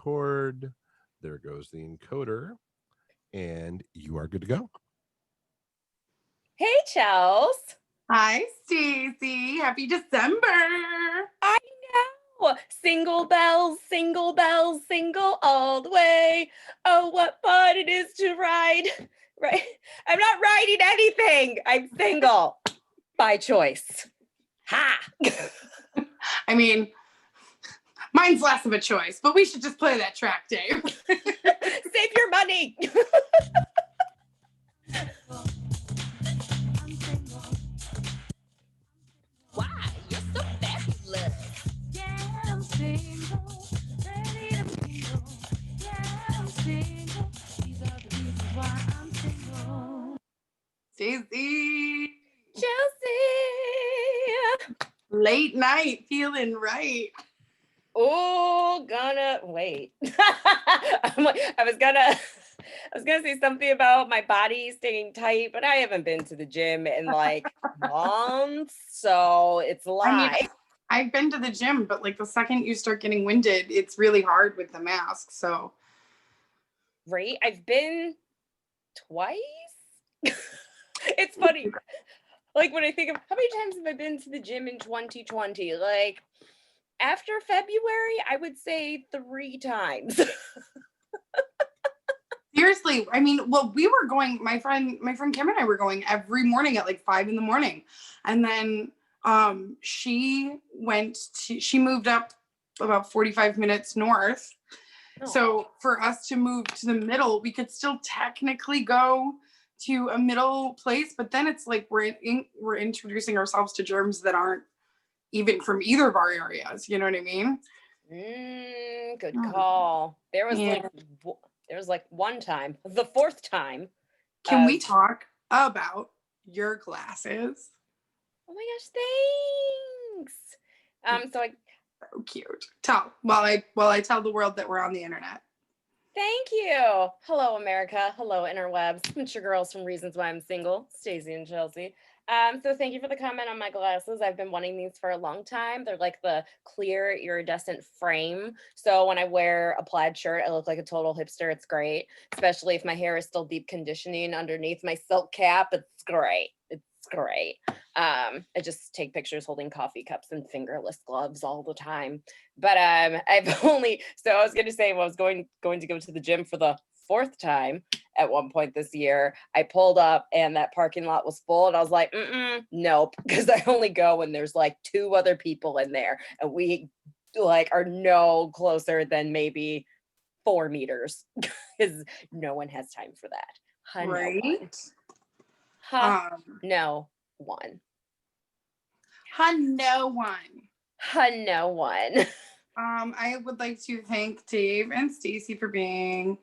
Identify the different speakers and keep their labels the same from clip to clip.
Speaker 1: record. There goes the encoder. And you are good to go.
Speaker 2: Hey, Chels.
Speaker 3: Hi, Stacey. Happy December.
Speaker 2: I know. Single bells, single all the way. Oh, what fun it is to ride. Right? I'm not riding anything. I'm single by choice. Ha!
Speaker 3: I mean, mine's less of a choice, but we should just play that track, Dave.
Speaker 2: Save your money. Why? You're so fabulous.
Speaker 4: Yeah, I'm single, ready to mingle. Yeah, I'm single. These are the reasons why I'm single.
Speaker 3: Stacey.
Speaker 2: Chelsea.
Speaker 3: Late night, feeling right.
Speaker 2: Oh, gonna wait. I was gonna say something about my body staying tight, but I haven't been to the gym in like months, so it's a lie.
Speaker 3: I mean, I've been to the gym, but like the second you start getting winded, it's really hard with the mask. So,
Speaker 2: Right? I've been twice. It's funny. Like when I think of how many times have I been to the gym in 2020? Like after February, I would say 3 times.
Speaker 3: seriously, I mean, well, we were going. My friend Kim and I were going every morning at like 5 a.m, and then she moved up about 45 minutes north.
Speaker 2: Oh.
Speaker 3: So for us to move to the middle, we could still technically go to a middle place, but then it's like we're introducing ourselves to germs that aren't even from either of our areas. You know what I mean?
Speaker 2: Good call. There was like one time, the 4th time.
Speaker 3: Can we talk about your glasses?
Speaker 2: Oh my gosh, thanks.
Speaker 3: So cute. While I tell the world that we're on the internet.
Speaker 2: Thank you. Hello, America. Hello, interwebs. It's your girls from Reasons Why I'm Single, Stacey and Chelsea. So thank you for the comment on my glasses. I've been wanting these for a long time. They're like the clear iridescent frame. So when I wear a plaid shirt, I look like a total hipster. It's great, especially if my hair is still deep conditioning underneath my silk cap. It's great. It's great. I just take pictures holding coffee cups and fingerless gloves all the time. But I was going to say, well, I was going to go to the gym for the 4th time at one point this year. I pulled up and that parking lot was full, and I was like, nope, because I only go when there's like 2 other people in there, and we like are no closer than maybe 4 meters because no one has time for that.
Speaker 3: Right?
Speaker 2: No one.
Speaker 3: No one. I would like to thank Dave and Stacey for being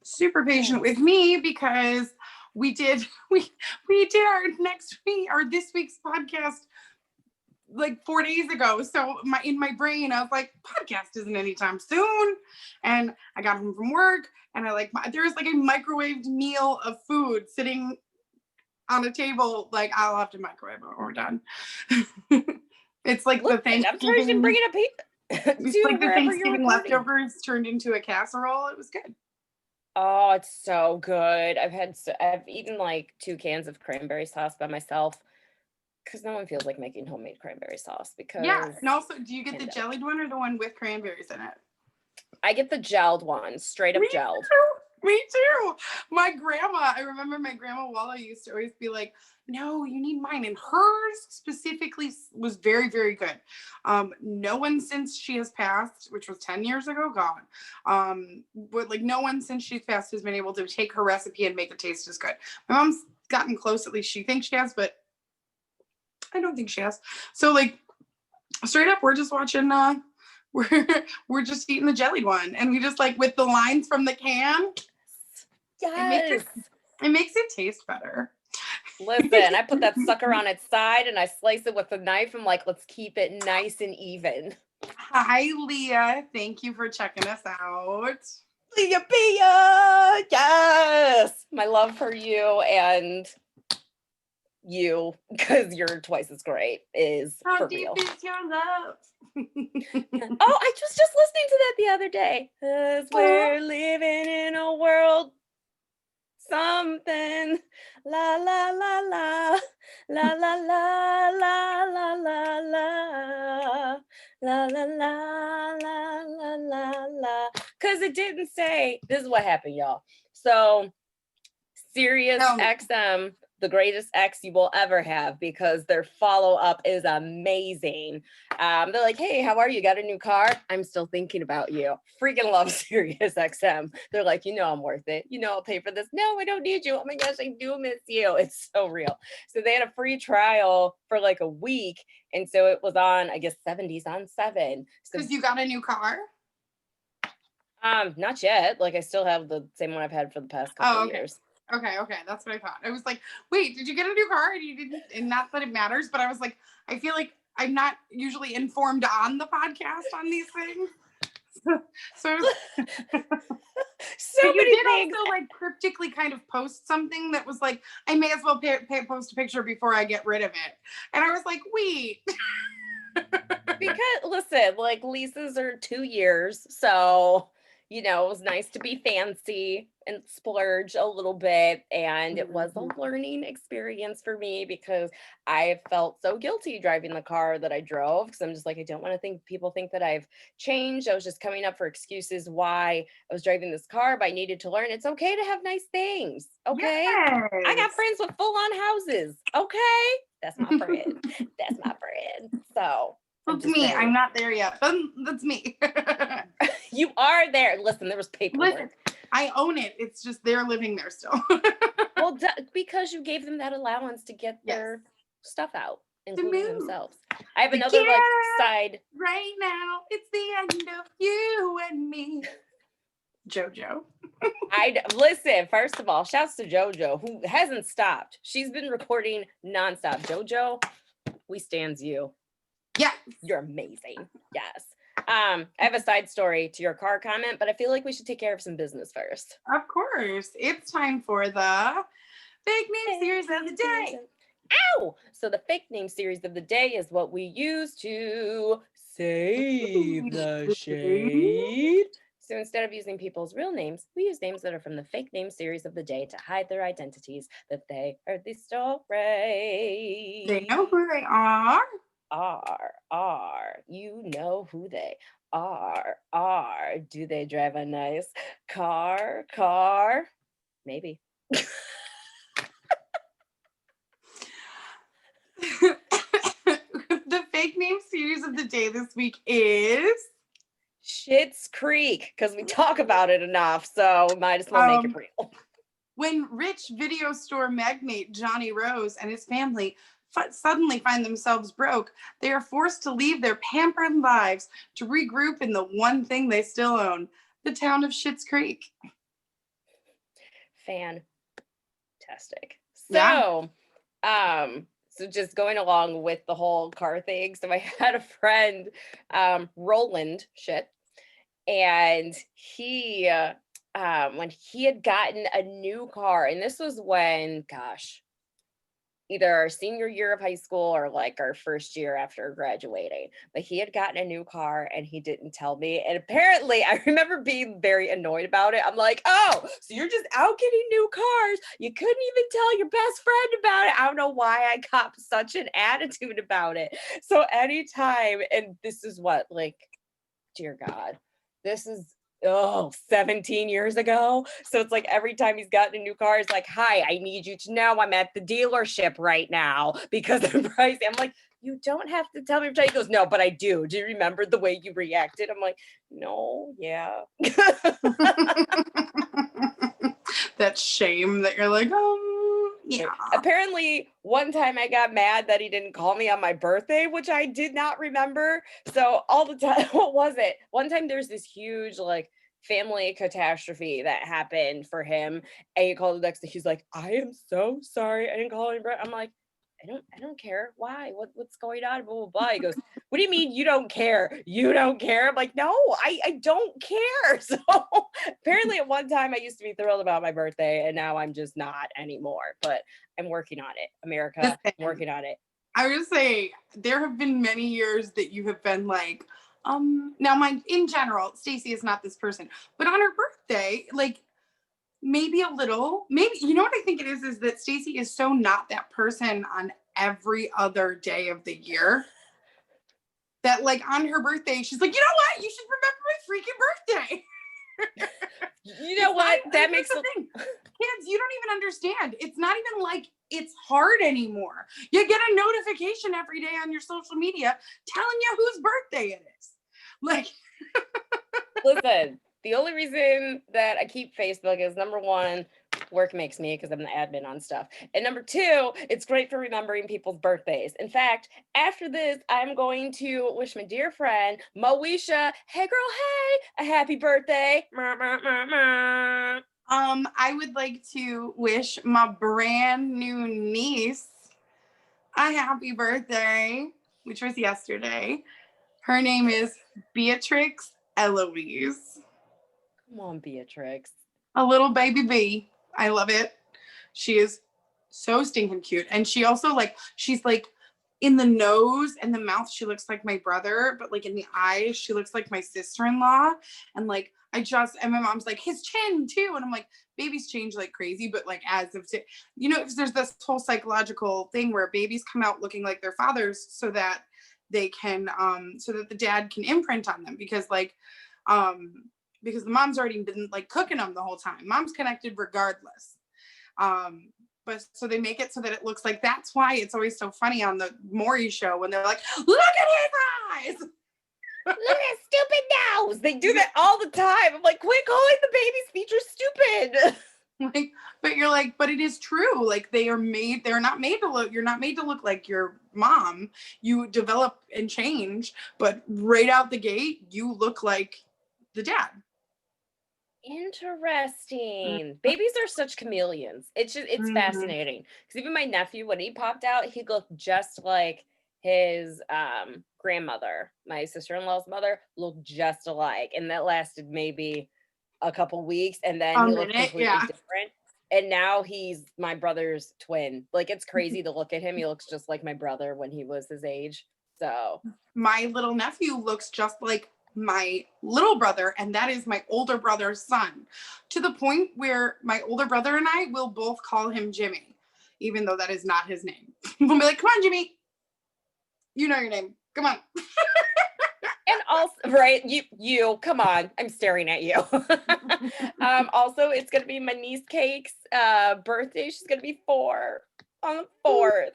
Speaker 3: super patient with me, because we did our this week's podcast like 4 days ago. So in my brain, I was like, podcast isn't anytime soon. And I got home from work, and there's like a microwaved meal of food sitting on a table. Like, I'll have to microwave it when we're done. It's like the Thanksgiving.
Speaker 2: I'm sorry you didn't bring it up.
Speaker 3: It's like the Thanksgiving leftovers turned into a casserole. It was good.
Speaker 2: Oh, it's so good. I've eaten like 2 cans of cranberry sauce by myself because no one feels like making homemade cranberry sauce. Because
Speaker 3: and also, do you get the jellied one or the one with cranberries in it?
Speaker 2: I get the gelled one, straight up gelled.
Speaker 3: Me too. I remember my grandma Walla used to always be like, no, you need mine. And hers specifically was very, very good. No one since she has passed, which was 10 years ago, gone. But like no one since she's passed has been able to take her recipe and make it taste as good. My mom's gotten close, at least she thinks she has, but I don't think she has. So like straight up, we're just watching we're just eating the jellied one, and we just like with the lines from the can.
Speaker 2: Yes.
Speaker 3: It makes it taste better.
Speaker 2: Listen, I put that sucker on its side and I slice it with a knife. I'm like, let's keep it nice and even.
Speaker 3: Hi, Leah. Thank you for checking us out.
Speaker 2: Leah, yes. My love for you and you, because you're twice as great, is
Speaker 3: how
Speaker 2: for
Speaker 3: deep
Speaker 2: real.
Speaker 3: is your love?
Speaker 2: Oh, I was just listening to that the other day. 'Cause we're living in a world something. La la la la. La la la la la la la. La la la la la la la. Cause it didn't say this is what happened, y'all. So Sirius
Speaker 3: Tell me.
Speaker 2: XM, the greatest X you will ever have, because their follow-up is amazing. They're like, hey, how are you? Got a new car? I'm still thinking about you. Freaking love Sirius XM. They're like, you know I'm worth it. You know I'll pay for this. No, I don't need you. Oh my gosh, I do miss you. It's so real. So they had a free trial for like a week. And so it was on, I guess, 70s on 7. So
Speaker 3: Because you got a new car?
Speaker 2: not yet. Like I still have the same one I've had for the past couple
Speaker 3: Oh, okay.
Speaker 2: years.
Speaker 3: Okay, that's what I thought. I was like, wait, did you get a new car? And you didn't, and not that it matters, but I was like, I feel like I'm not usually informed on the podcast on these things. So I was,
Speaker 2: So
Speaker 3: but you
Speaker 2: many
Speaker 3: did
Speaker 2: things.
Speaker 3: also like cryptically kind of post something that was like, I may as well post a picture before I get rid of it. And I was like, wait.
Speaker 2: Because listen, like leases are 2 years, so you know, it was nice to be fancy and splurge a little bit. And it was a learning experience for me because I felt so guilty driving the car that I drove, because I'm just like, I don't want to think people think that I've changed. I was just coming up for excuses why I was driving this car, but I needed to learn it's okay to have nice things. Okay. I got friends with full-on houses. Okay. That's my friend. That's my friend. So
Speaker 3: That's me. I'm not there yet, but that's me.
Speaker 2: you are there. Listen, there was paperwork.
Speaker 3: Listen, I own it. It's just they're living there still.
Speaker 2: Well, because you gave them that allowance to get their stuff out, including
Speaker 3: move.
Speaker 2: themselves. I have
Speaker 3: To
Speaker 2: another like
Speaker 3: get
Speaker 2: side.
Speaker 3: Right now, it's the end of you and me. JoJo.
Speaker 2: Listen, first of all, shouts to JoJo, who hasn't stopped. She's been recording nonstop. JoJo, we stands you.
Speaker 3: Yeah.
Speaker 2: You're amazing. Yes. I have a side story to your car comment, but I feel like we should take care of some business first.
Speaker 3: Of course. It's time for the fake name series of the day.
Speaker 2: Ow! So the fake name series of the day is what we use to save the shade. So instead of using people's real names, we use names that are from the fake name series of the day to hide their identities, that they heard the story.
Speaker 3: They know who they are.
Speaker 2: You know who they are. Do they drive a nice car? Maybe.
Speaker 3: The fake name series of the day this week is
Speaker 2: Schitt's Creek, because we talk about it enough, so might as well make it real.
Speaker 3: When rich video store magnate Johnny Rose and his family suddenly find themselves broke, they are forced to leave their pampered lives to regroup in the one thing they still own, the town of Schitt's Creek.
Speaker 2: Fantastic.
Speaker 3: Yeah.
Speaker 2: So just going along with the whole car thing. So I had a friend, Roland shit, and he when he had gotten a new car, and this was when, gosh, either our senior year of high school or like our first year after graduating, but he had gotten a new car and he didn't tell me. And apparently I remember being very annoyed about it. I'm like, oh, so you're just out getting new cars. You couldn't even tell your best friend about it. I don't know why I got such an attitude about it. So anytime, and this is what, like, dear God, this is 17 years ago. So it's like every time he's gotten a new car, it's like, hi, I need you to know I'm at the dealership right now because the price. I'm like, you don't have to tell me. He goes, no, but I do. Do you remember the way you reacted? I'm like, no, yeah.
Speaker 3: That shame that you're like, yeah.
Speaker 2: Apparently, one time I got mad that he didn't call me on my birthday, which I did not remember. So all the time, what was it? One time there's this huge like family catastrophe that happened for him, and he called the next day. He's like, I am so sorry I didn't call him. I'm like, I don't care. Why? What's going on? Blah, blah, blah. He goes, what do you mean you don't care? You don't care? I'm like, no, I don't care. So apparently at one time I used to be thrilled about my birthday, and now I'm just not anymore. But I'm working on it, America. I'm working on it.
Speaker 3: I would say there have been many years that you have been like, now in general, Stacey is not this person, but on her birthday, like maybe a little, maybe, you know what I think it is that Stacey is so not that person on every other day of the year that like on her birthday, she's like, you know what? You should remember my freaking birthday.
Speaker 2: You know what? That makes
Speaker 3: the thing. Kids, you don't even understand. It's not even like it's hard anymore. You get a notification every day on your social media telling you whose birthday it is. Like,
Speaker 2: Listen, the only reason that I keep Facebook is number one, work makes me because I'm the admin on stuff. And number two, it's great for remembering people's birthdays. In fact, after this, I'm going to wish my dear friend, Moesha, hey girl, hey, a happy birthday.
Speaker 3: I would like to wish my brand new niece a happy birthday, which was yesterday. Her name is Beatrix Eloise.
Speaker 2: Come on, Beatrix.
Speaker 3: A little baby bee. I love it. She is so stinking cute. And she also she's like in the nose and the mouth, she looks like my brother, but like in the eyes, she looks like my sister-in-law. And like, and my mom's like, his chin too. And I'm like, babies change like crazy, but like as of, because there's this whole psychological thing where babies come out looking like their fathers so that they can, so that the dad can imprint on them because the mom's already been like cooking them the whole time. Mom's connected regardless. But so they make it so that it looks like, that's why it's always so funny on the Maury show when they're like, look at his eyes.
Speaker 2: Look at his stupid nose. They do that all the time. I'm like, quit calling the baby's features stupid.
Speaker 3: Like, but you're like, but it is true. Like they're not made to look, you're not made to look like your mom. You develop and change, but right out the gate, you look like the dad.
Speaker 2: Interesting. Babies are such chameleons. It's fascinating. Because even my nephew, when he popped out, he looked just like his grandmother, my sister-in-law's mother, looked just alike. And that lasted maybe a couple weeks. And then he looked completely different. And now he's my brother's twin. Like, it's crazy to look at him. He looks just like my brother when he was his age. So
Speaker 3: my little nephew looks just like my little brother, and that is my older brother's son, to the point where my older brother and I will both call him Jimmy, even though that is not his name. We'll be like, come on, Jimmy. You know your name. Come on.
Speaker 2: And also, right, you, come on, I'm staring at you. Also, it's going to be my niece Cake's birthday. She's going to be 4 on the 4th.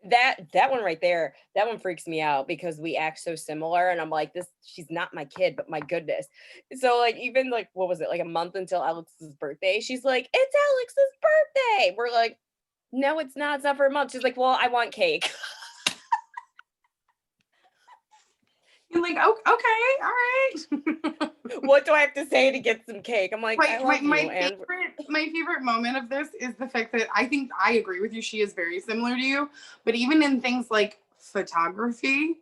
Speaker 2: That one right there, that one freaks me out because we act so similar. And I'm like, she's not my kid, but my goodness. So like, even like, what was it? Like a month until Alex's birthday. She's like, it's Alex's birthday. We're like, no, it's not. It's not for a month. She's like, well, I want cake.
Speaker 3: You're like, oh, okay, all right.
Speaker 2: What do I have to say to get some cake? I'm like, I love
Speaker 3: my favorite moment of this is the fact that I think I agree with you. She is very similar to you, but even in things like photography,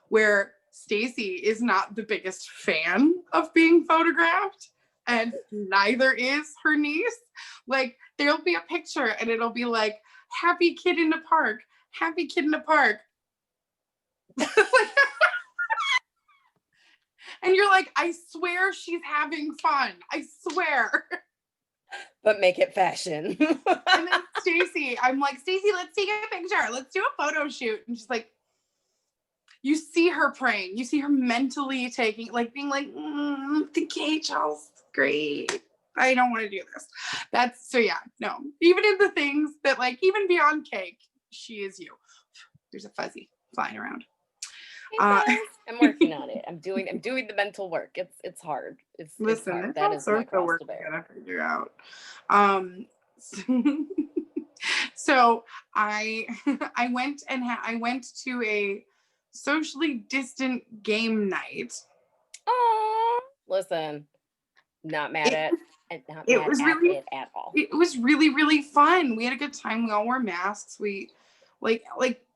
Speaker 3: where Stacey is not the biggest fan of being photographed, and neither is her niece. Like, there'll be a picture and it'll be like, happy kid in the park, happy kid in the park. And you're like, I swear she's having fun. I swear.
Speaker 2: But make it fashion.
Speaker 3: And then Stacey, I'm like, Stacey, let's take a picture. Let's do a photo shoot. And she's like, you see her praying. You see her mentally taking, like being like, okay, Charles, great. I don't want to do this. So yeah, no. Even in the things that like, even beyond cake, she is you. There's a fuzzy flying around.
Speaker 2: I'm working on it. I'm doing the mental work. It's hard. It's hard. That is my cross to bear.
Speaker 3: Gotta figure out. So I went to a socially distant game night.
Speaker 2: Oh, listen, not mad at it. Not
Speaker 3: it
Speaker 2: mad
Speaker 3: was
Speaker 2: at
Speaker 3: really
Speaker 2: it at all.
Speaker 3: It was really, really fun. We had a good time. We all wore masks. We like.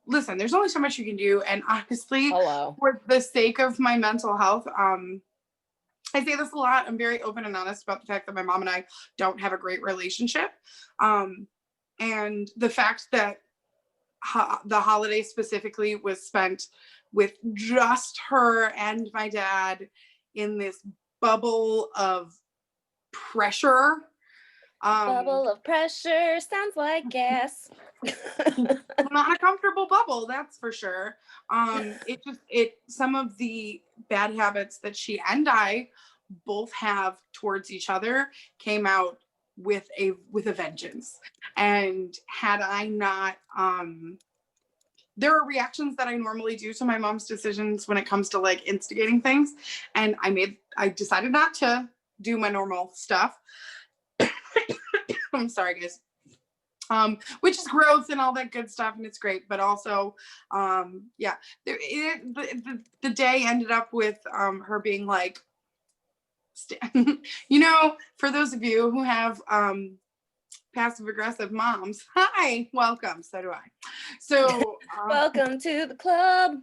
Speaker 3: Listen, there's only so much you can do. And honestly, for the sake of my mental health, I say this a lot. I'm very open and honest about the fact that my mom and I don't have a great relationship. And the fact that the holiday specifically was spent with just her and my dad in this bubble of pressure.
Speaker 2: Bubble of pressure sounds like gas.
Speaker 3: Not a comfortable bubble, that's for sure. Some of the bad habits that she and I both have towards each other came out with a vengeance. And had I not, there are reactions that I normally do to my mom's decisions when it comes to like instigating things, and I decided not to do my normal stuff. I'm sorry, guys. Which is growth and all that good stuff, and it's great. But also, the day ended up with her being like, for those of you who have passive aggressive moms, hi, welcome. So do I. So
Speaker 2: Welcome to the club.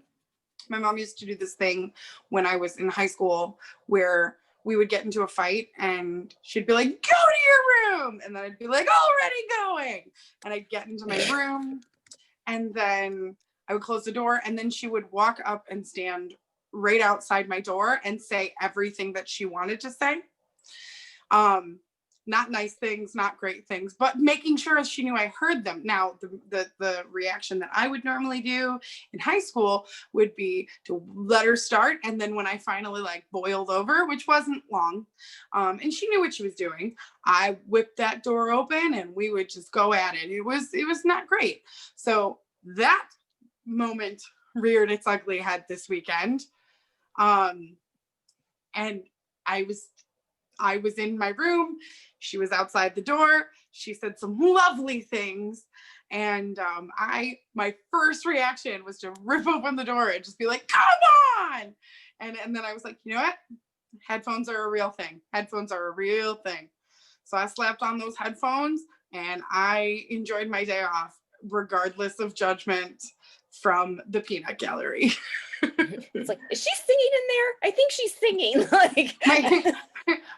Speaker 3: My mom used to do this thing when I was in high school where we would get into a fight and she'd be like, go to your room. And then I'd be like, already going. And I'd get into my room and then I would close the door, and then she would walk up and stand right outside my door and say everything that she wanted to say. Not nice things, not great things, but making sure she knew I heard them. Now, the reaction that I would normally do in high school would be to let her start. And then when I finally like boiled over, which wasn't long, and she knew what she was doing, I whipped that door open and we would just go at it. It was not great. So that moment reared its ugly head this weekend. And I was in my room. She was outside the door. She said some lovely things. And my first reaction was to rip open the door and just be like, come on. And then I was like, you know what? Headphones are a real thing. Headphones are a real thing. So I slapped on those headphones and I enjoyed my day off, regardless of judgment from the peanut gallery.
Speaker 2: It's like, is she singing in there? I think she's singing. Like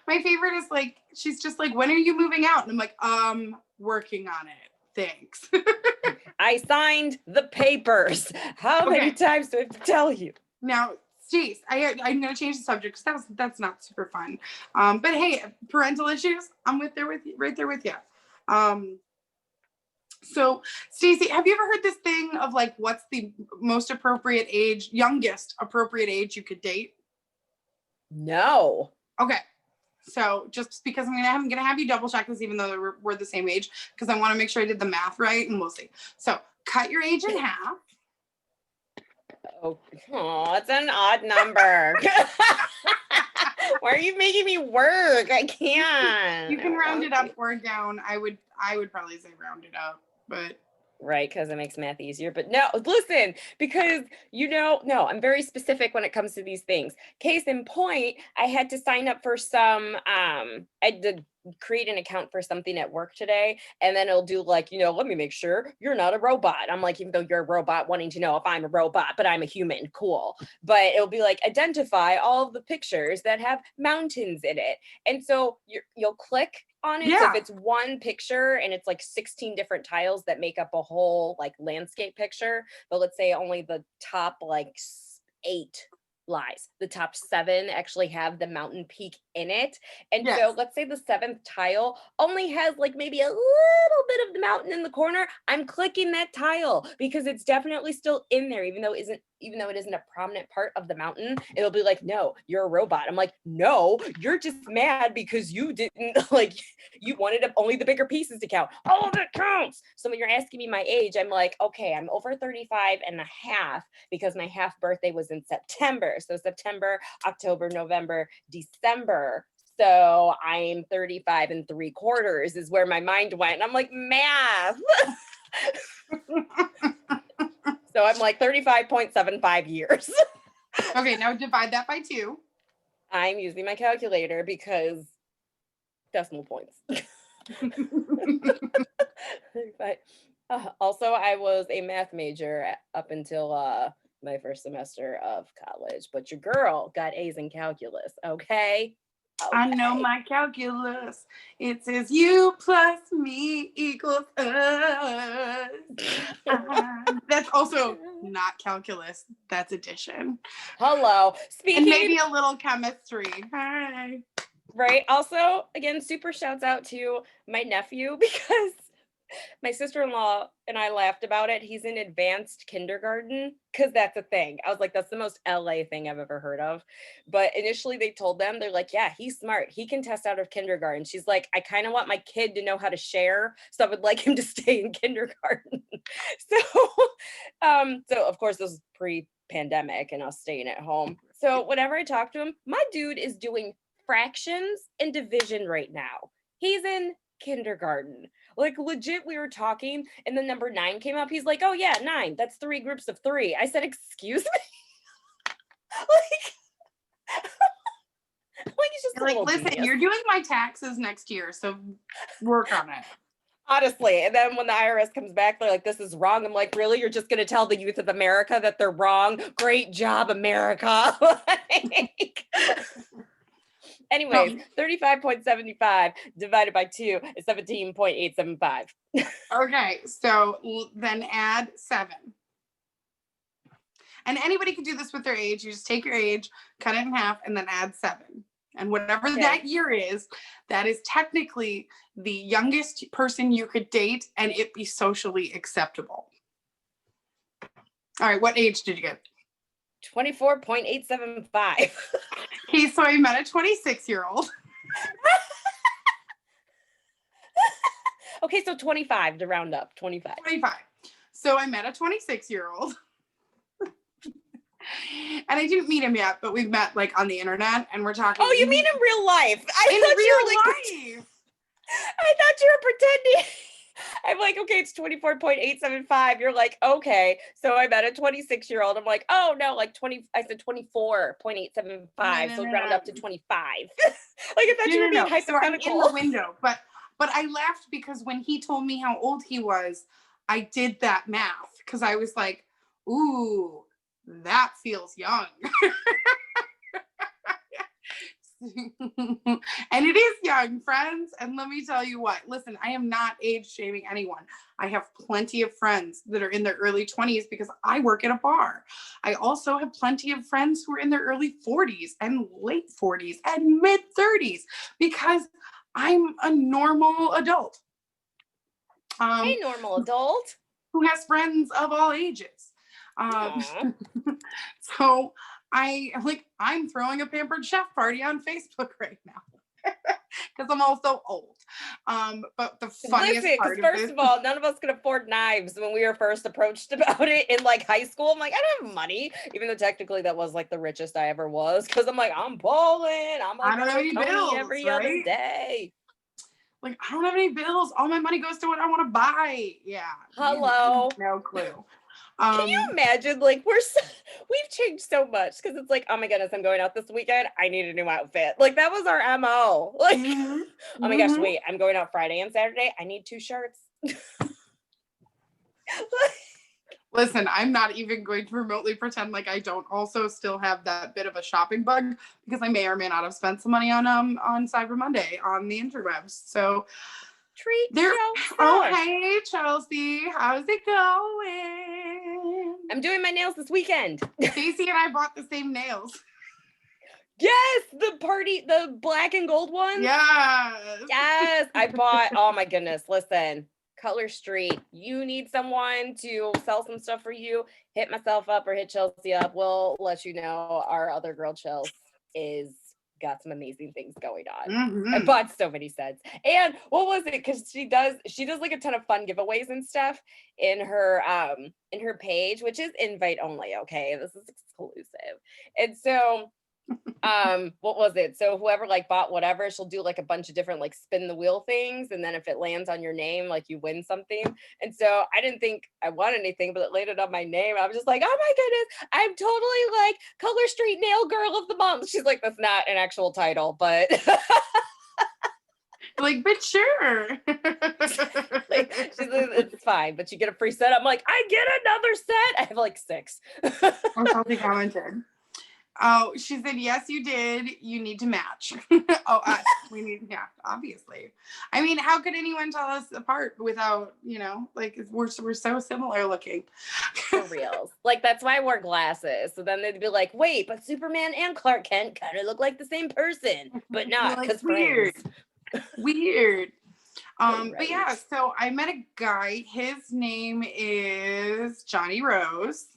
Speaker 3: my favorite is like, she's just like, when are you moving out? And I'm like, working on it. Thanks.
Speaker 2: I signed the papers. How many times do I have to tell you?
Speaker 3: Now, Stace, I'm gonna change the subject because that's not super fun. But hey, parental issues, I'm right there with you. So, Stacey, have you ever heard this thing of like, what's the most appropriate age, youngest appropriate age you could date?
Speaker 2: No.
Speaker 3: Okay. So just because I'm gonna have you double check this, even though we're the same age, because I want to make sure I did the math right, and we'll see. So cut your age in half.
Speaker 2: Oh, it's an odd number. Why are you making me work? I can't.
Speaker 3: You can round it up or down. I would probably say round it up, but
Speaker 2: right, because it makes math easier. But no, listen, because no, I'm very specific when it comes to these things. Case in point, I had to sign up for some I had to create an account for something at work today, and then it'll do like, let me make sure you're not a robot. I'm like, even though you're a robot, wanting to know if I'm a robot, but I'm a human, cool. But it'll be like, identify all of the pictures that have mountains in it. And so you'll click on it.
Speaker 3: Yeah.
Speaker 2: So if it's one picture and it's like 16 different tiles that make up a whole like landscape picture, but let's say only the top like 8 lies. The top 7 actually have the mountain peak in it. And
Speaker 3: Yes.
Speaker 2: so let's say the 7th tile only has like maybe a little bit of the mountain in the corner. I'm clicking that tile because it's definitely still in there, even though it isn't a prominent part of the mountain. It'll be like, no, you're a robot. I'm like, no, you're just mad because you didn't like, you wanted only the bigger pieces to count. All of it counts. So when you're asking me my age, I'm like, okay, I'm over 35 and a half because my half birthday was in September. So September, October, November, December. So I'm 35 3/4 is where my mind went. And I'm like, math. So I'm like 35.75 years.
Speaker 3: Okay, now divide that by 2.
Speaker 2: I'm using my calculator because decimal points. But also, I was a math major up until my first semester of college. But your girl got A's in calculus, okay?
Speaker 3: I know my calculus. It says you plus me equals us. That's also not calculus. That's addition.
Speaker 2: Hello.
Speaker 3: And
Speaker 2: Speaking
Speaker 3: maybe a little chemistry. Hi.
Speaker 2: right. Also, again, super shouts out to my nephew because my sister-in-law and I laughed about it. He's in advanced kindergarten because that's a thing. I was like, that's the most LA thing I've ever heard of. But initially they told them, they're like, yeah, he's smart. He can test out of kindergarten. She's like, I kind of want my kid to know how to share. So I would like him to stay in kindergarten. So of course this was pre-pandemic and us staying at home. So whenever I talk to him, my dude is doing fractions and division right now. He's in kindergarten. Like legit, we were talking and the number 9 came up. He's like, oh yeah, 9. That's 3 groups of 3. I said, excuse me? like he's just a
Speaker 3: Like,
Speaker 2: little
Speaker 3: listen,
Speaker 2: genius.
Speaker 3: you're doing my taxes next year, so work on it.
Speaker 2: Honestly. And then when the IRS comes back, they're like, this is wrong. I'm like, really? You're just going to tell the youth of America that they're wrong? Great job, America. Like, anyways, 35.75 divided by 2 is 17.875.
Speaker 3: Okay, so then add 7. And anybody can do this with their age. You just take your age, cut it in half, and then add 7. And whatever that year is, that is technically the youngest person you could date and it be socially acceptable. All right, what age did you get?
Speaker 2: 24.875.
Speaker 3: Okay, so I met a 26-year-old.
Speaker 2: Okay, so 25 to round up, 25.
Speaker 3: 25. So I met a 26-year-old. And I didn't meet him yet, but we've met like on the internet and we're talking.
Speaker 2: Oh, you mean in real life?
Speaker 3: In real life.
Speaker 2: I thought you were pretending. I'm like, okay, it's 24.875. You're like, okay. So I met a 26-year-old. I'm like, oh no, like 20. I said 24.875. So round up to 25. Like I thought you were being hypothetical.
Speaker 3: So I'm in the window, but I laughed because when he told me how old he was, I did that math because I was like, ooh, that feels young. And it is young, friends. And let me tell you what, listen, I am not age shaming anyone. I have plenty of friends that are in their early 20s because I work at a bar. I also have plenty of friends who are in their early 40s and late 40s and mid 30s because I'm a normal adult.
Speaker 2: Hey, normal adult.
Speaker 3: Who has friends of all ages. So I'm throwing a Pampered Chef party on Facebook right now because I'm also old. But the funniest part of
Speaker 2: first of all, none of us could afford knives when we were first approached about it in like high school. I'm like, I don't have money, even though technically that was like the richest I ever was. Because I'm like, I'm balling. I don't have any bills every other day.
Speaker 3: Like, I don't have any bills. All my money goes to what I want to buy. Yeah.
Speaker 2: Hello.
Speaker 3: No clue.
Speaker 2: Can you imagine? Like, we've changed so much because it's like, oh my goodness, I'm going out this weekend. I need a new outfit. Like, that was our MO. Like, oh my gosh, wait, I'm going out Friday and Saturday. I need 2 shirts.
Speaker 3: Listen, I'm not even going to remotely pretend like I don't also still have that bit of a shopping bug because I may or may not have spent some money on Cyber Monday on the interwebs. So
Speaker 2: treat yourself.
Speaker 3: Oh, hey, Chelsea. How's it going?
Speaker 2: I'm doing my nails this weekend.
Speaker 3: Stacey and I bought the same nails.
Speaker 2: Yes, the black and gold ones. Yes, I bought. Oh my goodness, listen. Cutler Street, you need someone to sell some stuff for you, hit myself up or hit Chelsea up. We'll let you know our other girl Chelsea is got some amazing things going on. I bought so many sets. And what was it? Because she does like a ton of fun giveaways and stuff in her page, which is invite only. Okay, this is exclusive. And so what was it? So whoever like bought whatever, she'll do like a bunch of different like spin the wheel things, and then if it lands on your name, like you win something. And so I didn't think I won anything, but it landed on my name. I was just like, oh my goodness, I'm totally like Color Street Nail Girl of the Month. She's like, that's not an actual title, but
Speaker 3: like, but sure.
Speaker 2: like, she's like, it's fine, but you get a free set. I'm like, I get another set. I have like 6.
Speaker 3: Or something commented. Oh, she said, yes, you did. You need to match. Oh, us. We need, yeah, obviously. I mean, how could anyone tell us apart without, like we're so similar looking.
Speaker 2: For reals. Like, that's why I wore glasses. So then they'd be like, wait, but Superman and Clark Kent kind of look like the same person, but
Speaker 3: You're
Speaker 2: not
Speaker 3: like,
Speaker 2: because
Speaker 3: weird.
Speaker 2: friends.
Speaker 3: Weird. But yeah,
Speaker 2: Right.
Speaker 3: so I met a guy. His name is Johnny Rose.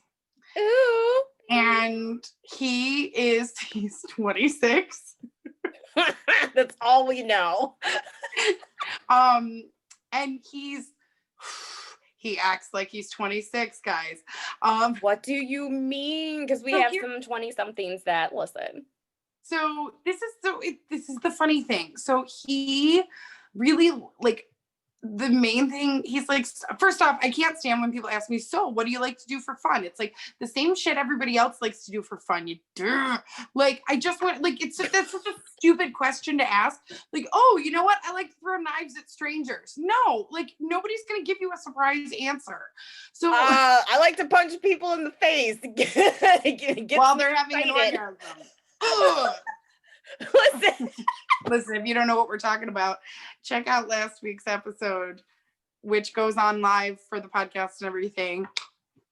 Speaker 2: Ooh.
Speaker 3: And he's 26.
Speaker 2: That's all we know.
Speaker 3: And he acts like he's 26, guys.
Speaker 2: What do you mean? Because we
Speaker 3: So
Speaker 2: have
Speaker 3: here-
Speaker 2: some 20-somethings that listen.
Speaker 3: So this is the funny thing. So he really, like, the main thing, he's like, first off, I can't stand when people ask me, so what do you like to do for fun? It's like the same shit everybody else likes to do for fun. Like, I just want, like, that's such a stupid question to ask. Like, oh, you know what? I like to throw knives at strangers. No, like, nobody's gonna give you a surprise answer. So
Speaker 2: I like to punch people in the face.
Speaker 3: while they're having an
Speaker 2: excited.
Speaker 3: orgasm. Ugh. Listen, if you don't know what we're talking about, check out last week's episode, which goes on live for the podcast and everything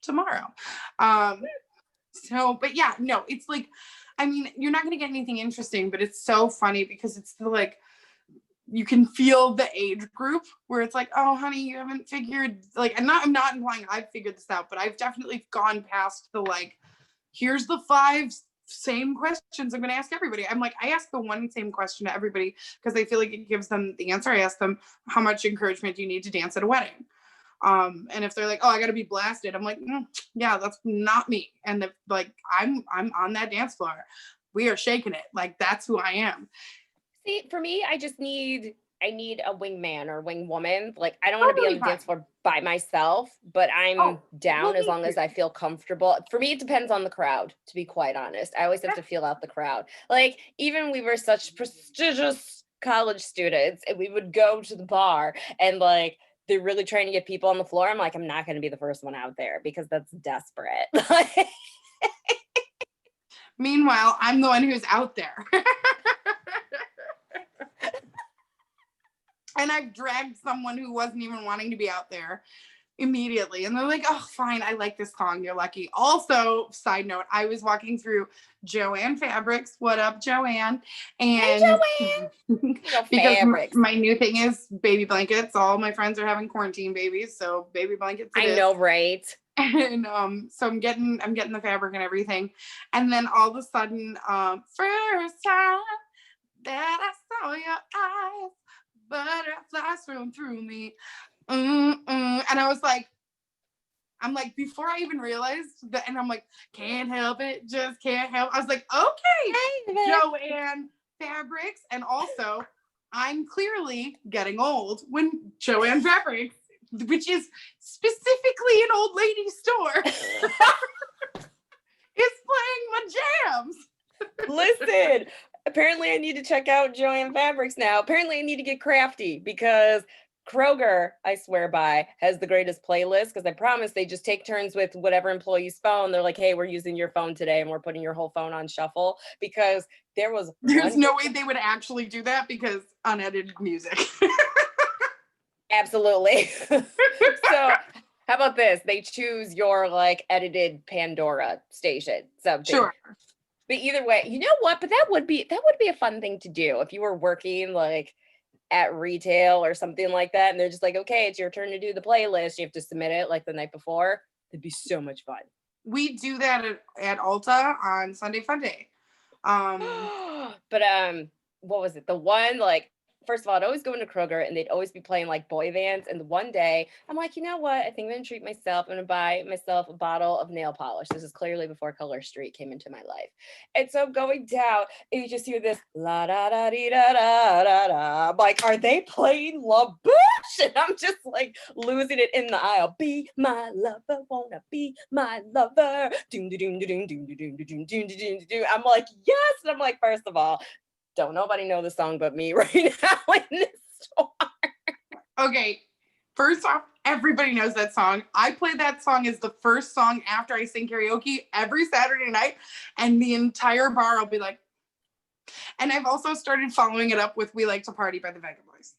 Speaker 3: tomorrow. But yeah, no, it's like, I mean, you're not going to get anything interesting, but it's so funny because it's the, like, you can feel the age group where it's like, oh, honey, you haven't figured, like, I'm not implying I've figured this out, but I've definitely gone past the, like, here's the 5 same questions I'm going to ask everybody. I'm like, I ask the one same question to everybody because I feel like it gives them the answer. I ask them, how much encouragement do you need to dance at a wedding? And if they're like, oh, I got to be blasted, I'm like, yeah, that's not me. And if, like, I'm on that dance floor, we are shaking it. Like, that's who I am.
Speaker 2: See, for me, I need a wingman or wing woman. Like, I don't want to be on the
Speaker 3: Totally
Speaker 2: dance floor by myself, but I'm down
Speaker 3: well,
Speaker 2: as
Speaker 3: me
Speaker 2: long as
Speaker 3: too.
Speaker 2: I feel comfortable. For me, it depends on the crowd, to be quite honest. I always have to feel out the crowd. Like, even we were such prestigious college students and we would go to the bar and, like, they're really trying to get people on the floor. I'm like, I'm not going to be the first one out there because that's desperate.
Speaker 3: Meanwhile, I'm the one who's out there. And I've dragged someone who wasn't even wanting to be out there immediately. And they're like, oh, fine, I like this song. You're lucky. Also, side note, I was walking through Joanne Fabrics. What up, Joanne? And
Speaker 2: Hey, Joanne.
Speaker 3: because
Speaker 2: Fabrics.
Speaker 3: my new thing is baby blankets. All my friends are having quarantine babies, so baby blankets.
Speaker 2: I know, right?
Speaker 3: And so I'm getting the fabric and everything. And then all of a sudden, first time that I saw your eyes, butterflies swim through me. And I was like, before I even realized that, and I'm like, can't help it, just can't help. I was like, okay, Joanne Fabrics. And also, I'm clearly getting old when Joanne Fabrics, which is specifically an old lady store, is playing my jams.
Speaker 2: Listen, apparently I need to check out Joanne Fabrics now. Apparently I need to get crafty because Kroger, I swear by, has the greatest playlist because I promise they just take turns with whatever employee's phone. They're like, hey, we're using your phone today and we're putting your whole phone on shuffle because
Speaker 3: there's no way they would actually do that because unedited music.
Speaker 2: Absolutely. So how about this? They choose your, like, edited Pandora station. Something.
Speaker 3: Sure.
Speaker 2: But either way, you know what? But that would be a fun thing to do if you were working, like, at retail or something like that, and they're just like, okay, it's your turn to do the playlist. You have to submit it like the night before. It'd be so much fun.
Speaker 3: We do that at Ulta on Sunday Fun Day.
Speaker 2: But what was it? The one, like, first of all, I'd always go into Kroger and they'd always be playing like boy bands. And the one day I'm like, you know what? I think I'm gonna treat myself. I'm gonna buy myself a bottle of nail polish. This is clearly before Color Street came into my life. And so I'm going down and you just hear this la da da dee da da da da. I'm like, are they playing La Bouche? And I'm just like losing it in the aisle. Be my lover, wanna be my lover. Doom doom doom doom doom doom doom doom doom doom. I'm like, yes. And I'm like, first of all, don't nobody know the song but me right now in this store.
Speaker 3: Okay, First off, everybody knows that song. I play that song as the first song after I sing karaoke every Saturday night, and the entire bar will be like, and I've also started following it up with We Like to Party by the Venga Boys.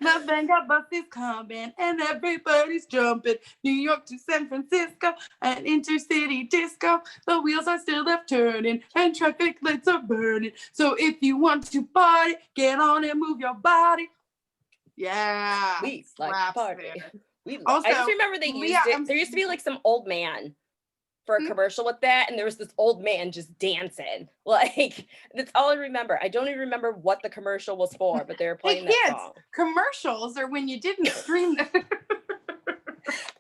Speaker 3: The Venga bus is coming and everybody's jumping. New York to San Francisco, an intercity disco. The wheels are still left turning and traffic lights are burning. So if you want to party, get on and move your body. Yeah.
Speaker 2: We like
Speaker 3: slaps
Speaker 2: party.
Speaker 3: there.
Speaker 2: I
Speaker 3: Also,
Speaker 2: just remember they used it. There used to be like some old man for a commercial with that, and there was this old man just dancing. Like, that's all I remember. I don't even remember what the commercial was for, but they were playing that song.
Speaker 3: Commercials are when you didn't stream them.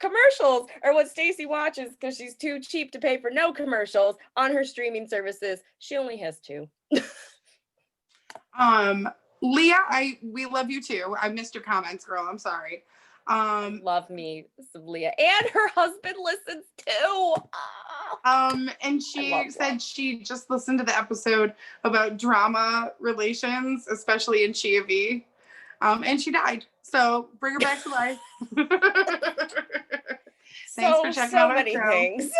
Speaker 2: Commercials are what Stacy watches because she's too cheap to pay for no commercials on her streaming services. She only has 2.
Speaker 3: Leah, we love you too. I missed your comments, girl. I'm sorry.
Speaker 2: Love me some Leah, and her husband listens too.
Speaker 3: And she said she just listened to the episode about drama relations, especially in Chia V. And she died. So bring her back to life. Thanks for checking out our
Speaker 2: many
Speaker 3: show.
Speaker 2: things.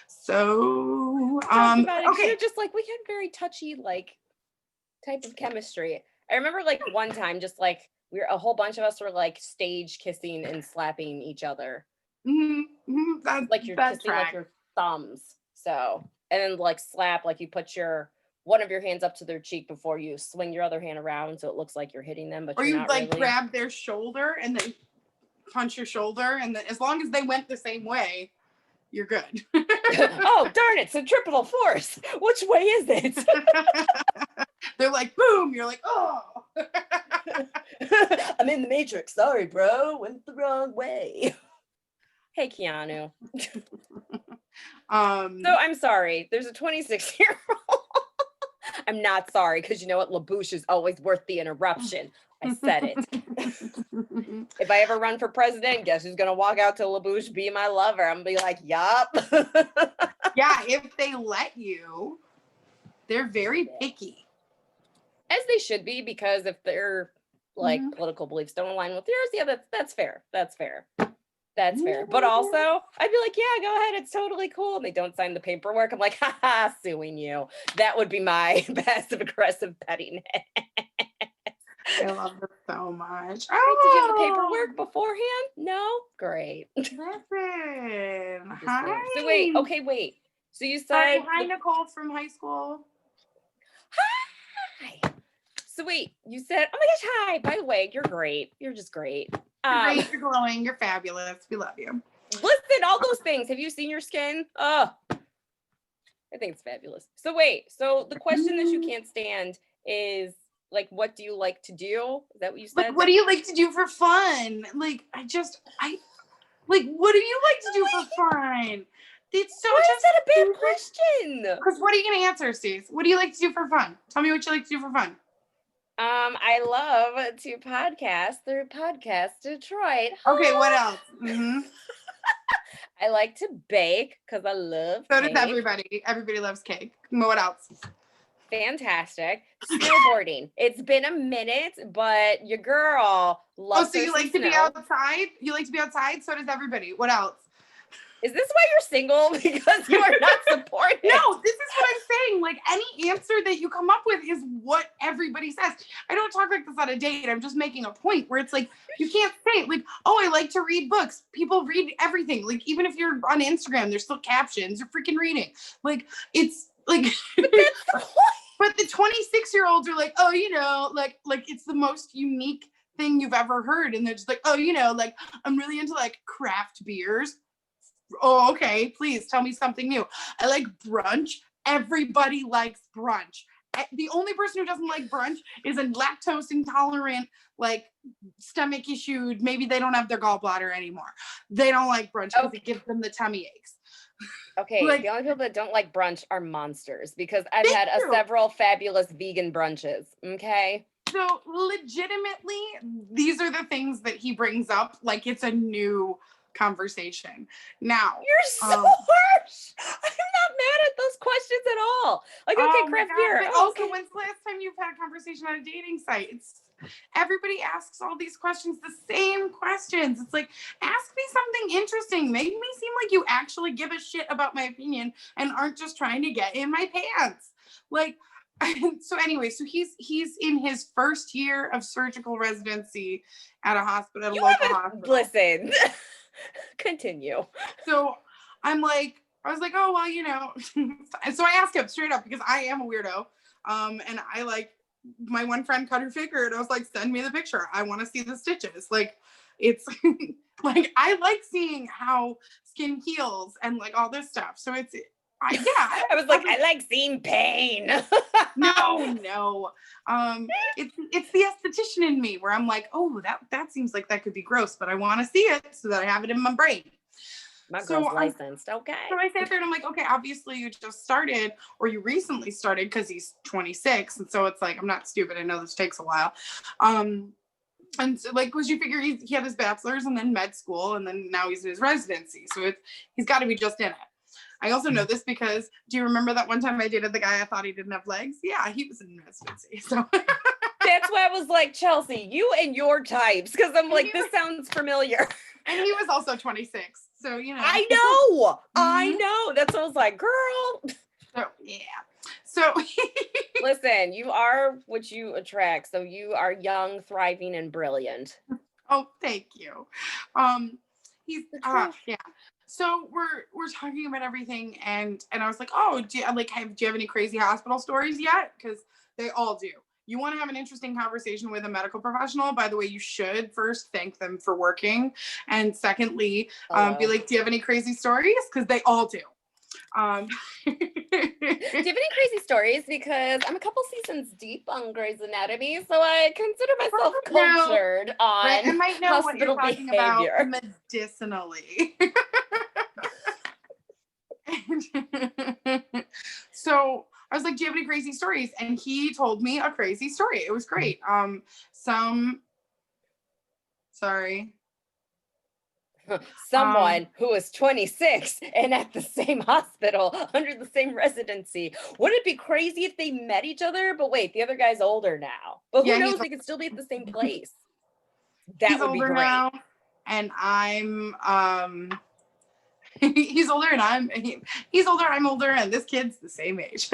Speaker 3: So
Speaker 2: okay, just like we had very touchy like type of chemistry. I remember like one time, just like a whole bunch of us were like stage kissing and slapping each other. Like you're kissing like your thumbs. So, and then like slap, like you put one of your hands up to their cheek before you swing your other hand around, so it looks like you're hitting them, but
Speaker 3: or
Speaker 2: you're
Speaker 3: you
Speaker 2: not
Speaker 3: like
Speaker 2: really.
Speaker 3: grab their shoulder and then punch your shoulder, and then as long as they went the same way, you're good.
Speaker 2: Oh darn it! Centripetal force. Which way is it?
Speaker 3: They're like boom. You're like oh.
Speaker 2: I'm in the Matrix. Sorry, bro. Went the wrong way. Hey, Keanu. So I'm sorry. There's a 26-year-old. I'm not sorry because you know what? LaBouche is always worth the interruption. I said it. If I ever run for president, guess who's gonna walk out to LaBouche, be my lover? I'm gonna be like, yup.
Speaker 3: Yeah, if they let you, they're very picky.
Speaker 2: As they should be, because if their like political beliefs don't align with yours, yeah, that's fair. That's fair. That's fair. But also, I'd be like, yeah, go ahead. It's totally cool. And they don't sign the paperwork. I'm like, haha, suing you. That would be my passive aggressive pettiness.
Speaker 3: I love this so much.
Speaker 2: Did you have the paperwork beforehand? No? Great.
Speaker 3: Listen. Hi.
Speaker 2: So wait. So you said
Speaker 3: hi, Nicole from high school.
Speaker 2: Hi. So wait, you said, oh my gosh, hi. By the way, you're great. You're just great.
Speaker 3: You're great, you're glowing, you're fabulous. We love you.
Speaker 2: Listen, all those things. Have you seen your skin? Oh, I think it's fabulous. So wait, so the question that you can't stand is like, what do you like to do? Is that what you said?
Speaker 3: Like, what do you like to do for fun? Like, what do you like to do for fun? It's so
Speaker 2: Why
Speaker 3: just
Speaker 2: is that a bad question?
Speaker 3: Because what are you gonna answer, Steve? What do you like to do for fun? Tell me what you like to do for fun.
Speaker 2: I love to podcast through PodcastDetroit.
Speaker 3: Okay, what else?
Speaker 2: I like to bake because I love
Speaker 3: So
Speaker 2: cake.
Speaker 3: does everybody. Everybody loves cake. What else?
Speaker 2: Fantastic. Snowboarding. It's been a minute, but your girl loves.
Speaker 3: Oh, so you like to be outside? You like to be outside? So does everybody. What else?
Speaker 2: Is this why you're single? Because you are not supported.
Speaker 3: No, this is what I'm saying. Like, any answer that you come up with is what everybody says. I don't talk like this on a date. I'm just making a point where it's like, you can't say it. Like, oh, I like to read books. People read everything. Like, even if you're on Instagram, there's still captions. You're freaking reading. Like, it's like, but that's the point. But the 26-year-olds are like, oh, you know, like it's the most unique thing you've ever heard. And they're just like, oh, you know, like, I'm really into like craft beers. Oh, okay. Please tell me something new. I like brunch. Everybody likes brunch. The only person who doesn't like brunch is a lactose intolerant, like stomach issue. Maybe they don't have their gallbladder anymore. They don't like brunch because it gives them the tummy aches.
Speaker 2: Okay,
Speaker 3: Like,
Speaker 2: the only people that don't like brunch are monsters because I've had several fabulous vegan brunches. Okay.
Speaker 3: So legitimately, these are the things that he brings up like it's a new conversation. Now
Speaker 2: you're so harsh. I'm not mad at those questions. questions at all. Like,
Speaker 3: Oh
Speaker 2: okay,
Speaker 3: my
Speaker 2: craft
Speaker 3: God.
Speaker 2: beer.
Speaker 3: But
Speaker 2: Oh,
Speaker 3: also,
Speaker 2: okay.
Speaker 3: when's the last time you've had a conversation on a dating site? Everybody asks all these questions, the same questions. It's like, ask me something interesting. Make me seem like you actually give a shit about my opinion and aren't just trying to get in my pants. Like, so anyway, so he's in his first year of surgical residency at a hospital, at a
Speaker 2: You
Speaker 3: local
Speaker 2: haven't
Speaker 3: hospital.
Speaker 2: listen. Continue.
Speaker 3: So I was like, oh, well, you know. So I asked him straight up because I am a weirdo. And I like, my one friend cut her finger and I was like, send me the picture. I want to see the stitches. Like, it's like, I like seeing how skin heals and like all this stuff. So it's,
Speaker 2: I was like, I like seeing pain.
Speaker 3: no. It's the esthetician in me where I'm like, oh, that seems like that could be gross, but I want to see it so that I have it in my brain.
Speaker 2: My
Speaker 3: So
Speaker 2: girl's licensed. Okay.
Speaker 3: So I sat there and I'm like, okay, obviously you just started or you recently started because he's 26. And so it's like, I'm not stupid. I know this takes a while. And so, like, because you figure he had his bachelor's and then med school and then now he's in his residency. So he's got to be just in it. I also know this because do you remember that one time I dated the guy I thought he didn't have legs? Yeah, he was in residency. So
Speaker 2: that's why I was like, Chelsea, you and your types. Because I'm like, this sounds familiar.
Speaker 3: And he was also 26. So, you know.
Speaker 2: I know. That's what I was like, girl.
Speaker 3: So, yeah. So
Speaker 2: listen, you are what you attract. So you are young, thriving, and brilliant.
Speaker 3: oh, thank you. He's yeah. So we're talking about everything and I was like, oh, do you have any crazy hospital stories yet? Because they all do. You want to have an interesting conversation with a medical professional, by the way, you should first thank them for working. And secondly, be like, do you have any crazy stories? Because they all do. Do
Speaker 2: you have any crazy stories? Because I'm a couple seasons deep on Grey's Anatomy, so I consider myself cultured on
Speaker 3: I might know what you're talking
Speaker 2: behavior.
Speaker 3: about medicinally. So I was like, do you have any crazy stories? And he told me a crazy story. It was great.
Speaker 2: Someone who is 26 and at the same hospital under the same residency. Wouldn't it be crazy if they met each other? But wait, the other guy's older now. But who knows? They could still be at the same place. That would be great. Now,
Speaker 3: and I'm he's older and he's older, I'm older, and this kid's the same age.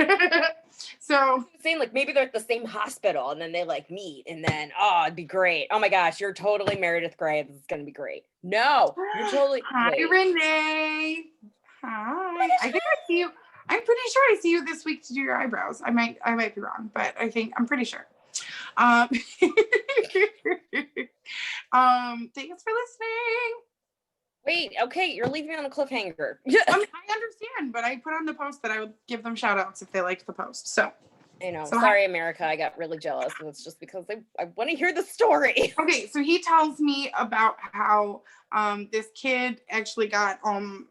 Speaker 3: So
Speaker 2: I'm saying like maybe they're at the same hospital and then they like meet and then it'd be great. Oh my gosh, you're totally Meredith Grey. This is gonna be great. No, you're totally
Speaker 3: Hi, Renee. Hi. I think I see you. I'm pretty sure I see you this week to do your eyebrows. I might be wrong, but I'm pretty sure. Thanks for listening.
Speaker 2: Wait, okay, you're leaving me on a cliffhanger.
Speaker 3: I understand, but I put on the post that I would give them shout outs if they liked the post. So
Speaker 2: I know. Sorry, America. I got really jealous. And it's just because I want to hear the story.
Speaker 3: Okay, so he tells me about how this kid actually got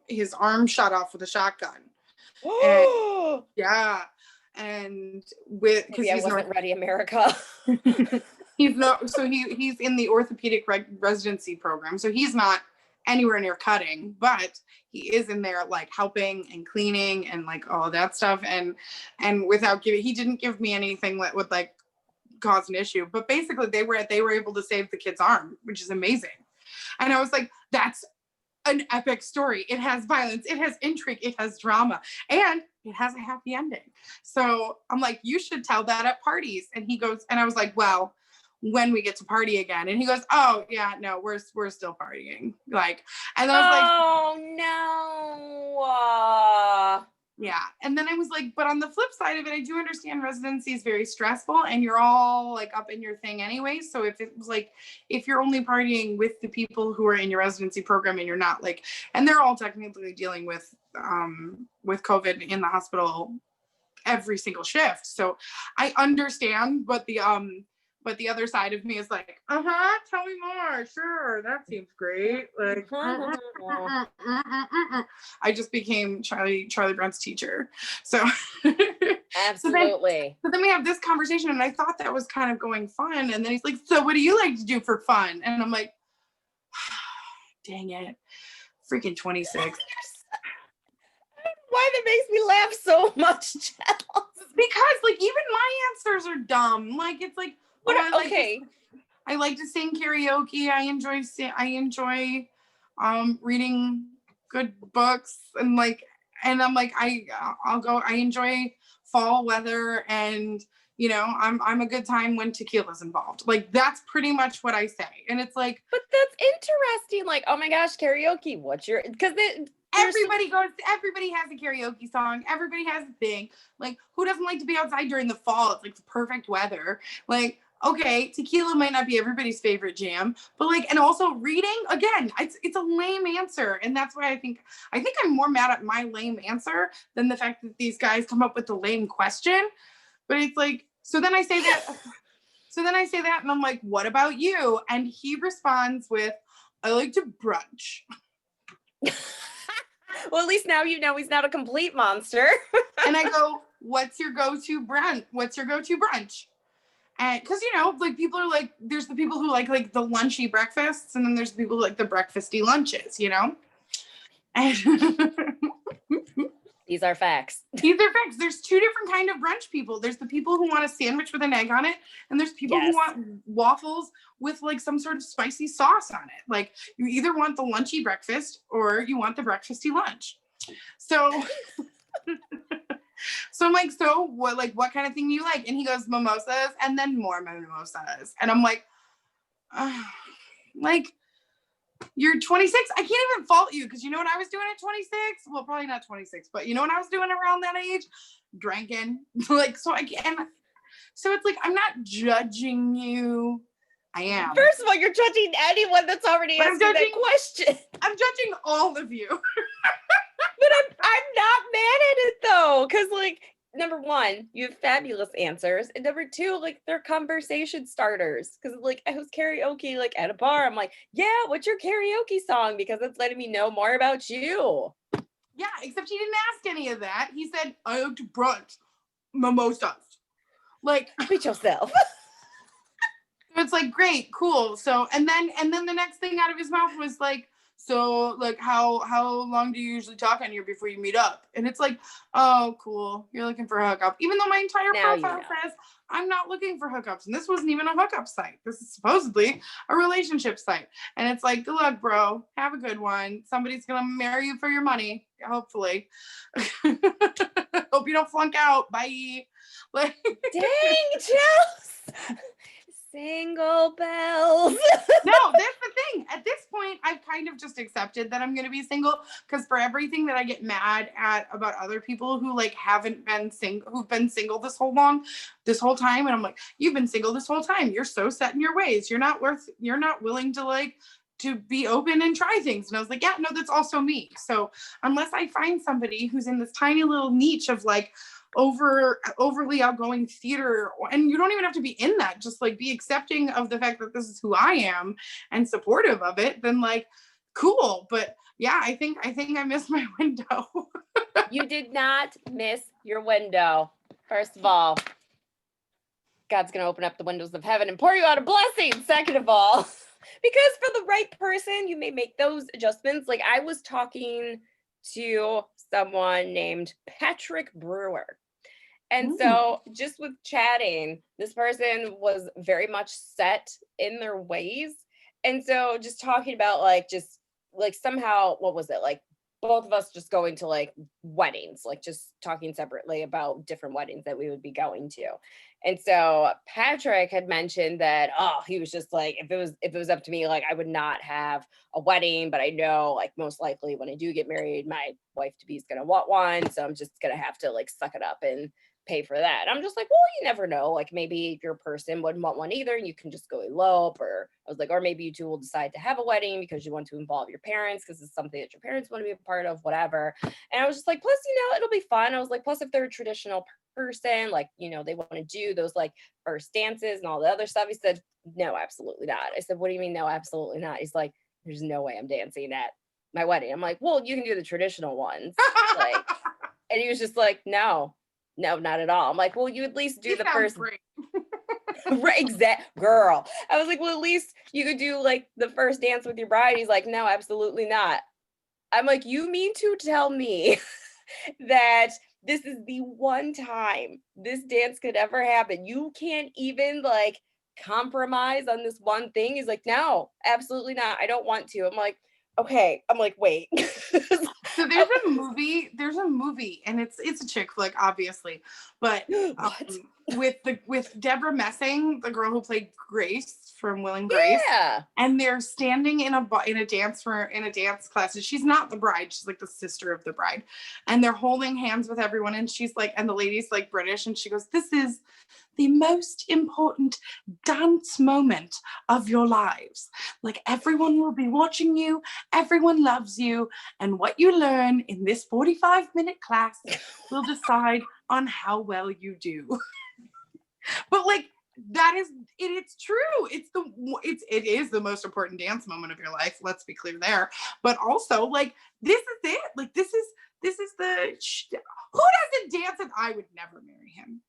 Speaker 3: his arm shot off with a shotgun. And, yeah. And because
Speaker 2: I wasn't ready, America.
Speaker 3: He's in the orthopedic residency program, so he's not anywhere near cutting, but he is in there like helping and cleaning and like all of that stuff, and without he didn't give me anything that would like cause an issue, but basically they were able to save the kid's arm, which is amazing. And I was like, that's an epic story. It has violence, it has intrigue, it has drama, and it has a happy ending. So I'm like, you should tell that at parties. And he goes, and I was like, well, when we get to party again. And he goes, oh yeah, no, we're still partying. Like, and I was
Speaker 2: no.
Speaker 3: Yeah. And then I was like, but on the flip side of it, I do understand residency is very stressful and you're all like up in your thing anyway. So if it was like, if you're only partying with the people who are in your residency program and you're not like, and they're all technically dealing with COVID in the hospital every single shift. So I understand, but the other side of me is like, tell me more. Sure, that seems great. Like, I just became Charlie Brown's teacher. So
Speaker 2: absolutely.
Speaker 3: So then we have this conversation, and I thought that was kind of going fun. And then he's like, so what do you like to do for fun? And I'm like, dang it, freaking 26.
Speaker 2: why that makes me laugh so much, Chels.
Speaker 3: Because like even my answers are dumb. Like it's like,
Speaker 2: What
Speaker 3: oh,
Speaker 2: okay.
Speaker 3: I like to sing karaoke. I enjoy reading good books and I'm like I enjoy fall weather and I'm a good time when tequila's involved. Like that's pretty much what I say. And it's like
Speaker 2: But that's interesting. Like, oh my gosh, karaoke. What's your because
Speaker 3: everybody has a karaoke song. Everybody has a thing. Like who doesn't like to be outside during the fall? It's like the perfect weather. Like okay, tequila might not be everybody's favorite jam, but like, and also reading again, it's a lame answer, and that's why I think I'm more mad at my lame answer than the fact that these guys come up with the lame question. But it's like, so then I say that, and I'm like, what about you? And he responds with, I like to brunch.
Speaker 2: Well, at least now you know he's not a complete monster.
Speaker 3: And I go, what's your go-to brunch? And because like people are like, there's the people who like the lunchy breakfasts, and then there's the people who like the breakfasty lunches, And
Speaker 2: These are facts.
Speaker 3: There's two different kind of brunch people. There's the people who want a sandwich with an egg on it, and there's people who want waffles with like some sort of spicy sauce on it. Like you either want the lunchy breakfast or you want the breakfasty lunch. So so I'm like, so what kind of thing do you like? And he goes, mimosas and then more mimosas. And I'm like, like you're 26. I can't even fault you because you know what I was doing at 26? Well, probably not 26, but you know what I was doing around that age? Drinking. Like, so I can't. So it's like, I'm not judging you. I am.
Speaker 2: First of all, you're judging anyone that's already answered that question.
Speaker 3: I'm judging all of you.
Speaker 2: But I'm not mad at it though, because like number one, you have fabulous answers, and number two, like they're conversation starters. Because like I was karaoke like at a bar, I'm like, yeah, what's your karaoke song? Because it's letting me know more about you.
Speaker 3: Yeah, except he didn't ask any of that. He said, I like to brunch mimosas. Like,
Speaker 2: Beat yourself.
Speaker 3: It's like great, cool. So and then the next thing out of his mouth was like, so like how long do you usually talk on here before you meet up? And it's like, oh cool, you're looking for a hookup. Even though my entire profile says I'm not looking for hookups. And this wasn't even a hookup site. This is supposedly a relationship site. And it's like, good luck, bro. Have a good one. Somebody's gonna marry you for your money, hopefully. Hope you don't flunk out. Bye. Like
Speaker 2: dang, Chels. Single bells.
Speaker 3: No, that's the thing. At this point, I've kind of just accepted that I'm going to be single because for everything that I get mad at about other people who like haven't been single, who've been single this whole time. And I'm like, you've been single this whole time. You're so set in your ways. You're not willing to like, to be open and try things. And I was like, yeah, no, that's also me. So unless I find somebody who's in this tiny little niche of like, overly outgoing theater, and you don't even have to be in that, just like be accepting of the fact that this is who I am and supportive of it, then like cool. But yeah, I think I missed my window.
Speaker 2: You did not miss your window. First of all, God's gonna open up the windows of heaven and pour you out a blessing. Second of all, because for the right person you may make those adjustments. Like I was talking to someone named Patrick Brewer. And so just with chatting, this person was very much set in their ways. And so just talking about like, just like somehow, what was it? Like both of us just going to like weddings, like just talking separately about different weddings that we would be going to. And so Patrick had mentioned that, he was just like, if it was up to me, like I would not have a wedding, but I know like most likely when I do get married, my wife to be is going to want one. So I'm just going to have to like suck it up and pay for that. I'm just like, well, you never know. Like maybe your person wouldn't want one either, and you can just go elope. Or I was like, or maybe you two will decide to have a wedding because you want to involve your parents because it's something that your parents want to be a part of, whatever. And I was just like, plus, it'll be fun. I was like, plus if they're a traditional person, like, they want to do those like first dances and all the other stuff. He said, no, absolutely not. I said, what do you mean? No, absolutely not. He's like, there's no way I'm dancing at my wedding. I'm like, well, you can do the traditional ones. Like, and he was just like, no, not at all. I'm like, well, you at least do the first. Right, exact girl. I was like, well, at least you could do like the first dance with your bride. He's like, no, absolutely not. I'm like, you mean to tell me that this is the one time this dance could ever happen. You can't even like compromise on this one thing. He's like, no, absolutely not. I don't want to. I'm like, okay. I'm like, wait.
Speaker 3: So there's a movie, and it's a chick flick, obviously, but
Speaker 2: What?
Speaker 3: with Deborah Messing, the girl who played Grace from Will and Grace,
Speaker 2: Yeah.
Speaker 3: and they're standing in a dance class. And she's not the bride; she's like the sister of the bride, and they're holding hands with everyone. And she's like, and the lady's like British, and she goes, "This is the most important dance moment of your lives. Like everyone will be watching you, everyone loves you, and what you learn in this 45-minute class will decide on how well you do." But like that is it's true. It is the most important dance moment of your life. Let's be clear there. But also like this is it. Like this is the who doesn't dance, and I would never marry him.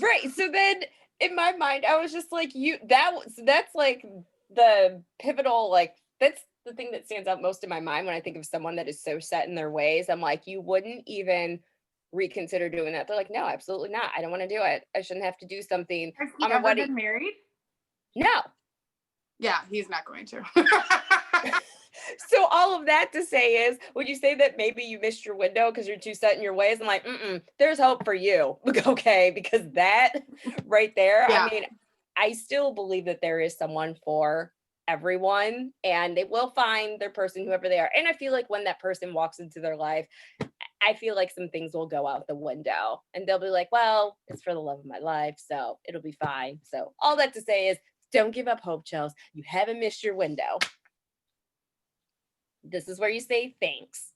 Speaker 2: Right. So then in my mind, I was just like, that's like the pivotal, like, that's the thing that stands out most in my mind when I think of someone that is so set in their ways. I'm like, you wouldn't even reconsider doing that. They're like, no, absolutely not. I don't want to do it. I shouldn't have to do something
Speaker 3: Has he
Speaker 2: on a
Speaker 3: ever
Speaker 2: wedding.
Speaker 3: been married?
Speaker 2: No.
Speaker 3: Yeah, he's not going to.
Speaker 2: So all of that to say is, would you say that maybe you missed your window because you're too set in your ways? I'm like, there's hope for you. Okay, because that right there,
Speaker 3: Yeah.
Speaker 2: I mean, I still believe that there is someone for everyone and they will find their person, whoever they are. And I feel like when that person walks into their life, I feel like some things will go out the window and they'll be like, well, it's for the love of my life, so it'll be fine. So all that to say is, don't give up hope, Chels. You haven't missed your window. This is where you say thanks.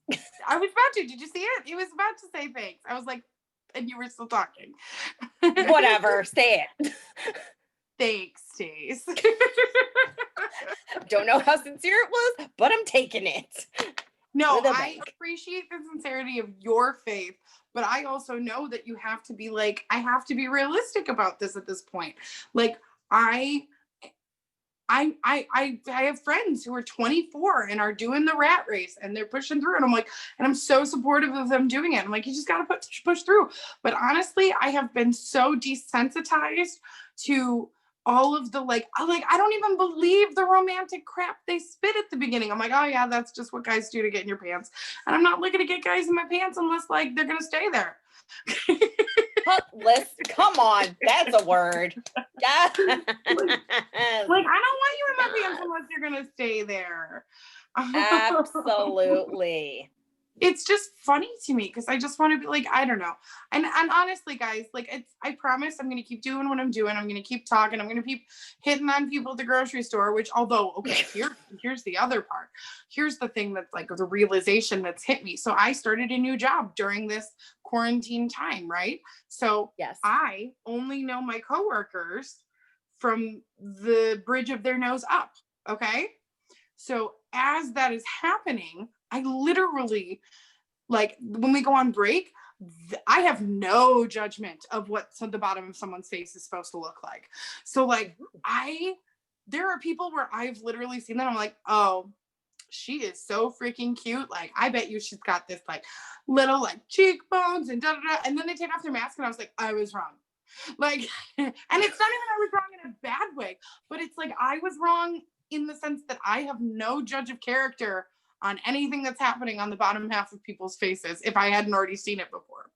Speaker 3: I was about to. Did you see it? It was about to say thanks. I was like, and you were still talking.
Speaker 2: Whatever, say it.
Speaker 3: Thanks, Stace.
Speaker 2: Don't know how sincere it was, but I'm taking it.
Speaker 3: No,
Speaker 2: With a
Speaker 3: I
Speaker 2: bank.
Speaker 3: appreciate the sincerity of your faith, but I also know that you have to be like, I have to be realistic about this at this point. Like, I have friends who are 24 and are doing the rat race and they're pushing through, and I'm like, and I'm so supportive of them doing it. I'm like, you just got to push through. But honestly, I have been so desensitized to all of the like I don't even believe the romantic crap they spit at the beginning. I'm like, oh yeah, that's just what guys do to get in your pants, and I'm not looking to get guys in my pants unless like they're gonna stay there.
Speaker 2: Come on, that's a word.
Speaker 3: Like, I don't want you in my pants unless you're gonna stay there.
Speaker 2: Absolutely.
Speaker 3: It's just funny to me because I just want to be like, I don't know. And honestly, guys, like I promise I'm gonna keep doing what I'm doing. I'm gonna keep talking. I'm gonna keep hitting on people at the grocery store, which although, okay, here's the other part. Here's the thing that's like the realization that's hit me. So I started a new job during this quarantine time, right? So
Speaker 2: Yes.
Speaker 3: I only know my coworkers from the bridge of their nose up. Okay. So as that is happening, I literally, like when we go on break, I have no judgment of what the bottom of someone's face is supposed to look like. So like there are people where I've literally seen them. I'm like, oh, she is so freaking cute. Like, I bet you she's got this like little like cheekbones and da da da. And then they take off their mask and I was like, I was wrong. Like, and it's not even I was wrong in a bad way, but it's like I was wrong in the sense that I have no judge of character on anything that's happening on the bottom half of people's faces if I hadn't already seen it before.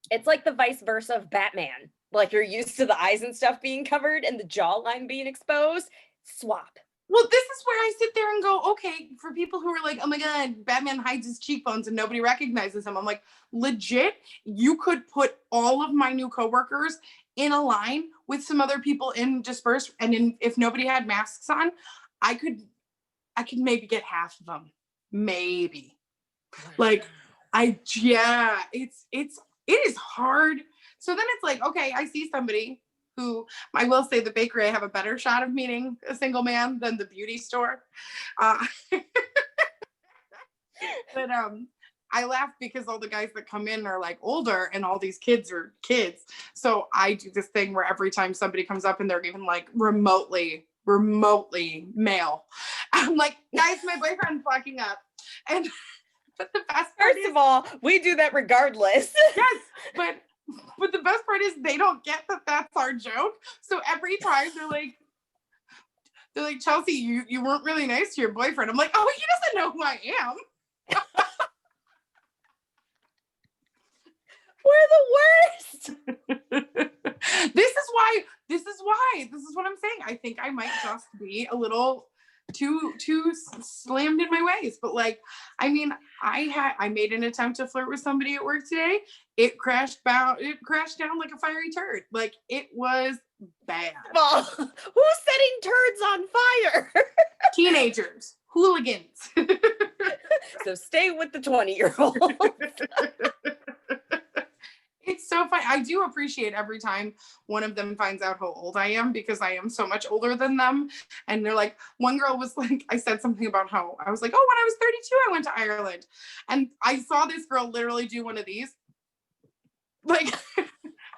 Speaker 2: It's like the vice versa of Batman. Like you're used to the eyes and stuff being covered and the jawline being exposed. Swap.
Speaker 3: Well, this is where I sit there and go, okay, for people who are like, oh my God, Batman hides his cheekbones and nobody recognizes him. I'm like, legit, you could put all of my new coworkers in a line with some other people in dispersed. And if nobody had masks on, I could maybe get half of them. Maybe. Like, it is hard. So then it's like, okay, I see somebody who, I will say the bakery, I have a better shot of meeting a single man than the beauty store. But I laugh because all the guys that come in are like older and all these kids are kids. So I do this thing where every time somebody comes up and they're even like remotely male, I'm like, guys, my boyfriend's walking up. And But the best part
Speaker 2: First of all, we do that regardless.
Speaker 3: yes, but the best part is they don't get that that's our joke. So every time they're like, Chelsea, you weren't really nice to your boyfriend. I'm like, oh, he doesn't know who I am.
Speaker 2: We're the worst.
Speaker 3: This is what I'm saying. I think I might just be a little too slammed in my ways. But like, I mean, I made an attempt to flirt with somebody at work today. It crashed down like a fiery turd. Like, it was bad.
Speaker 2: Well, who's setting turds on fire?
Speaker 3: Teenagers, hooligans.
Speaker 2: So stay with the 20-year-old.
Speaker 3: It's so funny. I do appreciate every time one of them finds out how old I am, because I am so much older than them. And they're like, one girl was like, I said something about how I was like, oh, when I was 32, I went to Ireland. And I saw this girl literally do one of these. Like,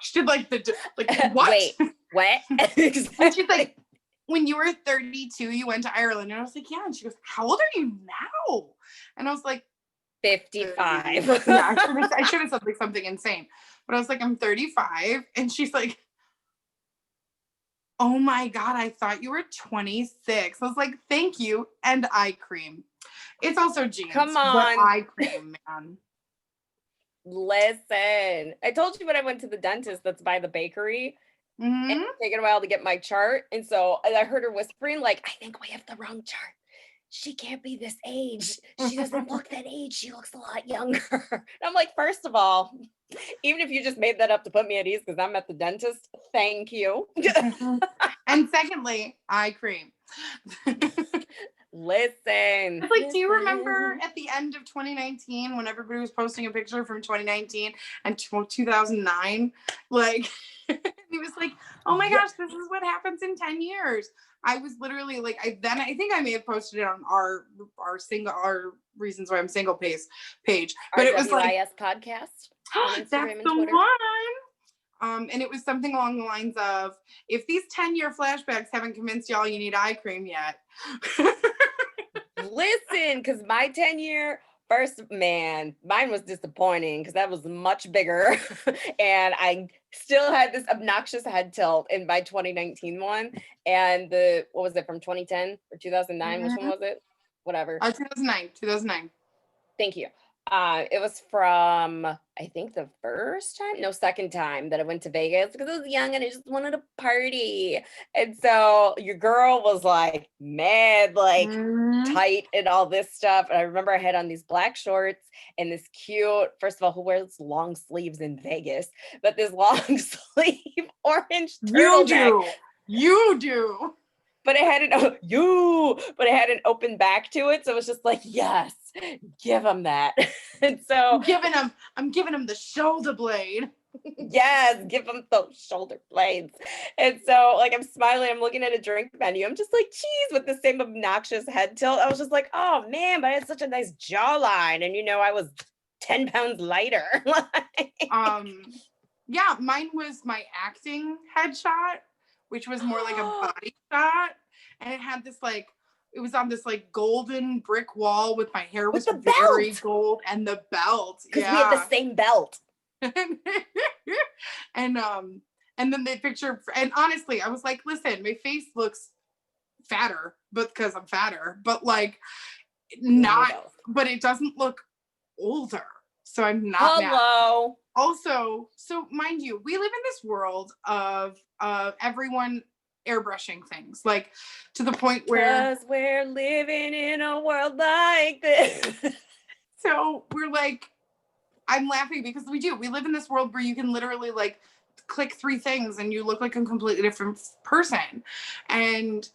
Speaker 3: she did like what?
Speaker 2: Wait, what?
Speaker 3: And she's like, when you were 32, you went to Ireland. And I was like, yeah. And she goes, how old are you now? And I was like,
Speaker 2: 55.
Speaker 3: Yeah, I should have said like something insane. But I was like, I'm 35. And she's like, oh my God, I thought you were 26. I was like, thank you. And eye cream. It's also jeans.
Speaker 2: Come
Speaker 3: But
Speaker 2: on.
Speaker 3: eye cream, man.
Speaker 2: Listen, I told you when I went to the dentist that's by the bakery.
Speaker 3: Mhm.
Speaker 2: It was taking a while to get my chart. And so I heard her whispering, like, I think we have the wrong chart. She can't be this age. She doesn't look that age. She looks a lot younger. And I'm like, first of all, even if you just made that up to put me at ease because I'm at the dentist, thank you.
Speaker 3: And secondly, eye cream.
Speaker 2: Listen.
Speaker 3: It's like, do you remember at the end of 2019 when everybody was posting a picture from 2019 and 2009? Like, it was like, oh my gosh, this is what happens in 10 years. I was literally like, I think I may have posted it on our Reasons Why I'm Single page. But it was like,
Speaker 2: RWIS podcast on Instagram
Speaker 3: that's
Speaker 2: and
Speaker 3: the
Speaker 2: Twitter.
Speaker 3: one. And it was something along the lines of, if these 10-year flashbacks haven't convinced y'all you need eye cream yet.
Speaker 2: Listen, because my 10-year first, man, mine was disappointing because that was much bigger. And I still had this obnoxious head tilt in my 2019 one. And what was it, from 2010 or 2009? Which one was it? Whatever.
Speaker 3: 2009.
Speaker 2: Thank you. It was from, I think second time that I went to Vegas because I was young and I just wanted to party. And so your girl was like mad, like tight and all this stuff. And I remember I had on these black shorts and this cute, first of all, who wears long sleeves in Vegas, but this long sleeve orange turtleneck.
Speaker 3: You do.
Speaker 2: But it had an open back to it. So it was just like, yes, give him that. And so
Speaker 3: I'm giving him the shoulder blade.
Speaker 2: Yes, give him those shoulder blades. And so like I'm smiling, I'm looking at a drink menu. I'm just like, geez, with the same obnoxious head tilt. I was just like, oh man, but I had such a nice jawline. And I was 10 pounds lighter.
Speaker 3: Yeah, mine was my acting headshot, which was more like a body shot. And it had this like, it was on this like golden brick wall with my hair was very gold and the belt.
Speaker 2: Because we had the same belt.
Speaker 3: And then they picture, and honestly, I was like, listen, my face looks fatter, but because I'm fatter, but like but it doesn't look older. So I'm not mad. Also, so mind you, we live in this world of everyone airbrushing things, like to the point where
Speaker 2: because we're living in a world like this.
Speaker 3: So we're like, I'm laughing because we live in this world where you can literally like click 3 things and you look like a completely different person. And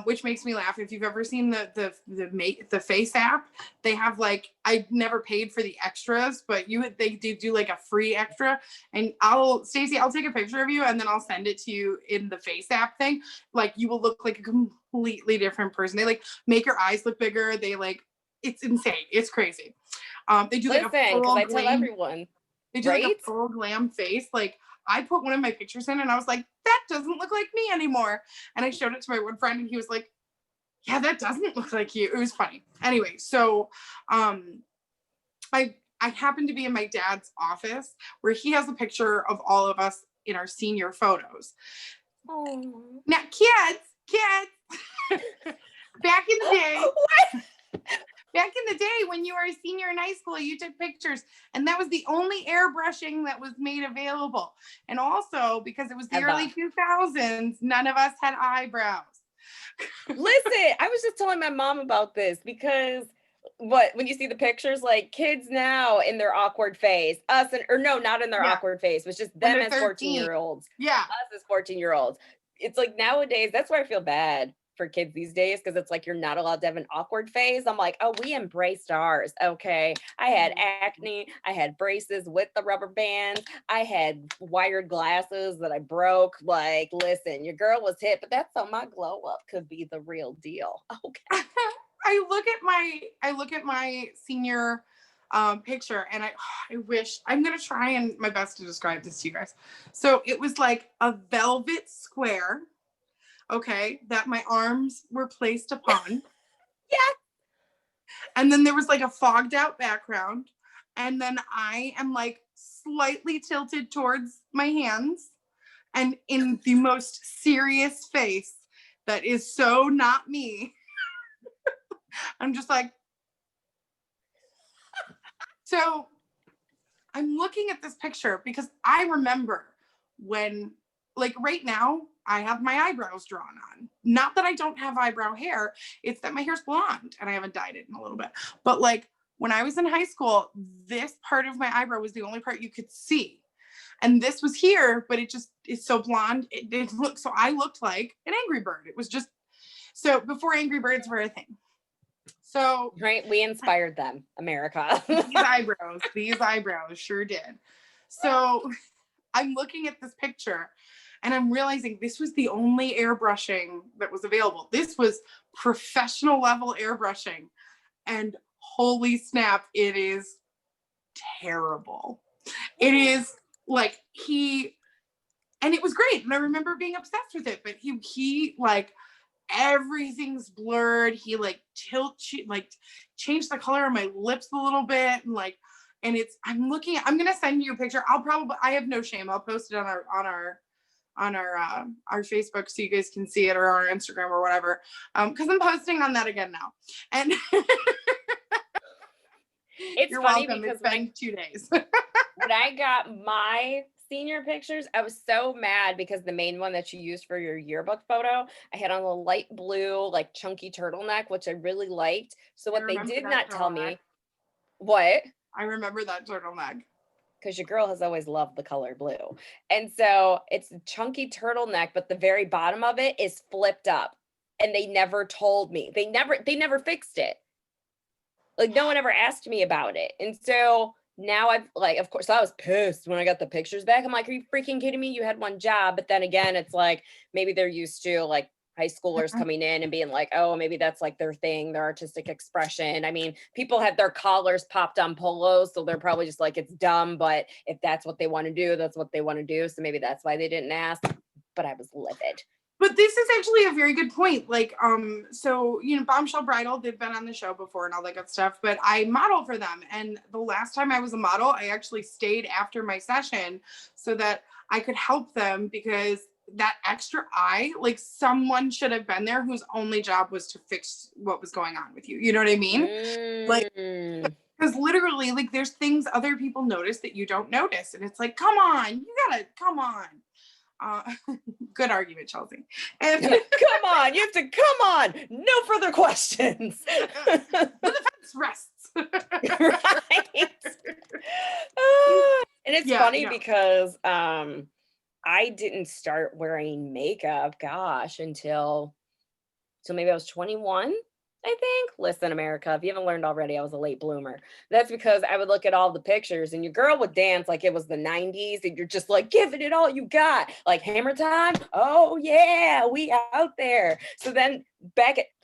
Speaker 3: which makes me laugh. If you've ever seen the Face app, they have like, I never paid for the extras, but they do like a free extra. And Stacey, I'll take a picture of you and then I'll send it to you in the Face app thing. Like you will look like a completely different person. They like make your eyes look bigger. They like, it's insane. It's crazy. They do like a full
Speaker 2: I tell everyone.
Speaker 3: They do like a full glam face. Like I put one of my pictures in and I was like, that doesn't look like me anymore. And I showed it to my one friend and he was like, yeah, that doesn't look like you. It was funny. Anyway, so I happened to be in my dad's office where he has a picture of all of us in our senior photos.
Speaker 2: Oh.
Speaker 3: Now, kids, back in the day, back in the day when you were a senior in high school, you took pictures, and that was the only airbrushing that was made available. And also, because it was the early 2000s, none of us had eyebrows.
Speaker 2: Listen, I was just telling my mom about this because when you see the pictures, like kids now in their awkward phase, not in their awkward phase, it was just them as 14-year-olds.
Speaker 3: Yeah.
Speaker 2: Us as 14-year-olds. It's like nowadays, that's why I feel bad for kids these days, because it's like you're not allowed to have an awkward phase. I'm like, oh, we embraced ours. Okay. I had acne, I had braces with the rubber bands, I had wired glasses that I broke. Like, listen, your girl was hit, but that's how my glow up could be the real deal. Okay.
Speaker 3: I look at my senior picture, and I wish, I'm gonna try and my best to describe this to you guys. So it was like a velvet square, okay, that my arms were placed upon.
Speaker 2: Yeah.
Speaker 3: And then there was like a fogged out background, and then I am like slightly tilted towards my hands, and in the most serious face that is so not me. I'm just like, so I'm looking at this picture because I remember when, like right now, I have my eyebrows drawn on. Not that I don't have eyebrow hair, it's that my hair's blonde and I haven't dyed it in a little bit. But like when I was in high school, this part of my eyebrow was the only part you could see. And this was here, but it just is so blonde. It looked, so I looked like an Angry Bird. It was just, so before Angry Birds were a thing. So
Speaker 2: right, we inspired them, America.
Speaker 3: these eyebrows sure did. So I'm looking at this picture and I'm realizing this was the only airbrushing that was available. This was professional level airbrushing, and holy snap, it is terrible. It is like and it was great, and I remember being obsessed with it, but he like, everything's blurred. He like changed the color of my lips a little bit, and like, and I'm gonna send you a picture. I have no shame, I'll post it on our Facebook so you guys can see it, or our Instagram or whatever, because I'm posting on that again now. And
Speaker 2: it's
Speaker 3: you're
Speaker 2: funny
Speaker 3: welcome.
Speaker 2: because
Speaker 3: it's been 2 days.
Speaker 2: when I got my senior pictures, I was so mad because the main one that you used for your yearbook photo, I had on a light blue, like chunky turtleneck, which I really liked. So what they did not tell me, what?
Speaker 3: I remember that turtleneck.
Speaker 2: Because your girl has always loved the color blue. And so it's a chunky turtleneck, but the very bottom of it is flipped up. And they never told me. They never fixed it. Like no one ever asked me about it. And so now I've like, of course, I was pissed when I got the pictures back. I'm like, are you freaking kidding me? You had one job. But then again, it's like, maybe they're used to like high schoolers coming in and being like, oh, maybe that's like their thing, their artistic expression. I mean, people have their collars popped on polos, so they're probably just like, it's dumb, but if that's what they want to do, that's what they want to do. So maybe that's why they didn't ask, but I was livid.
Speaker 3: But this is actually a very good point. Like, so, Bombshell Bridal, they've been on the show before and all that good stuff, but I model for them. And the last time I was a model, I actually stayed after my session so that I could help them, because that extra eye, like someone should have been there whose only job was to fix what was going on with you. You know what I mean? Like, because literally, like, there's things other people notice that you don't notice. And it's like, come on. Good argument, Chelsea. And
Speaker 2: come on, you have to come on. No further questions.
Speaker 3: The defense rests.
Speaker 2: Right. And it's funny because I didn't start wearing makeup, until maybe I was 21. I think. Listen, America, if you haven't learned already, I was a late bloomer. That's because I would look at all the pictures and your girl would dance like it was the 90s and you're just like giving it all you got. Like Hammer Time. Oh yeah, we out there. So then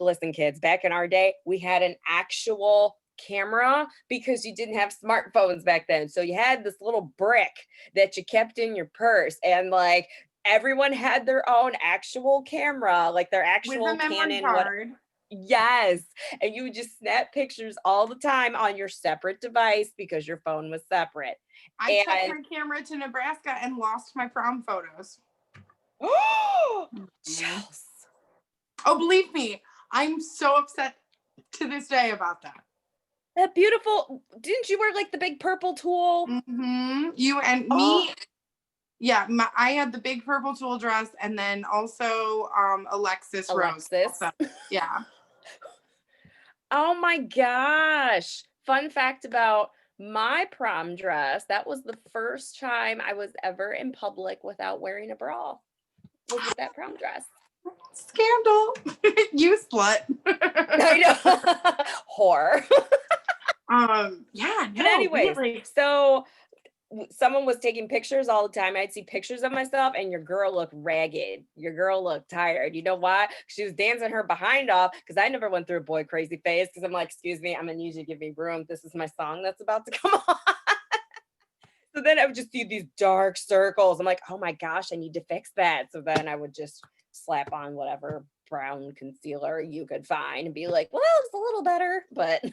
Speaker 2: listen, kids, back in our day, we had an actual camera because you didn't have smartphones back then. So you had this little brick that you kept in your purse, and like everyone had their own actual camera, like their actual Canon. Yes. And you would just snap pictures all the time on your separate device because your phone was separate.
Speaker 3: I took
Speaker 2: And
Speaker 3: my camera to Nebraska and lost my prom photos.
Speaker 2: Chels.
Speaker 3: Oh, believe me, I'm so upset to this day about that.
Speaker 2: That beautiful, didn't you wear like the big purple tulle?
Speaker 3: You and
Speaker 2: Oh.
Speaker 3: me. Yeah, I had the big purple tulle dress, and then also Alexis Rose. Also. Yeah.
Speaker 2: Oh my gosh. Fun fact about my prom dress. That was the first time I was ever in public without wearing a bra. Was with that prom dress.
Speaker 3: Scandal. You slut.
Speaker 2: I know. Whore.
Speaker 3: Yeah, no.
Speaker 2: But anyways,
Speaker 3: really.
Speaker 2: so someone was taking pictures all the time. I'd see pictures of myself and your girl looked ragged. Your girl looked tired. You know why? She was dancing her behind off because I never went through a boy crazy phase because I'm like, excuse me, I'm going to need you to give me room. This is my song that's about to come on. So then I would just see these dark circles. I'm like, oh my gosh, I need to fix that. So then I would just slap on whatever brown concealer you could find and be like, well, it's a little better, but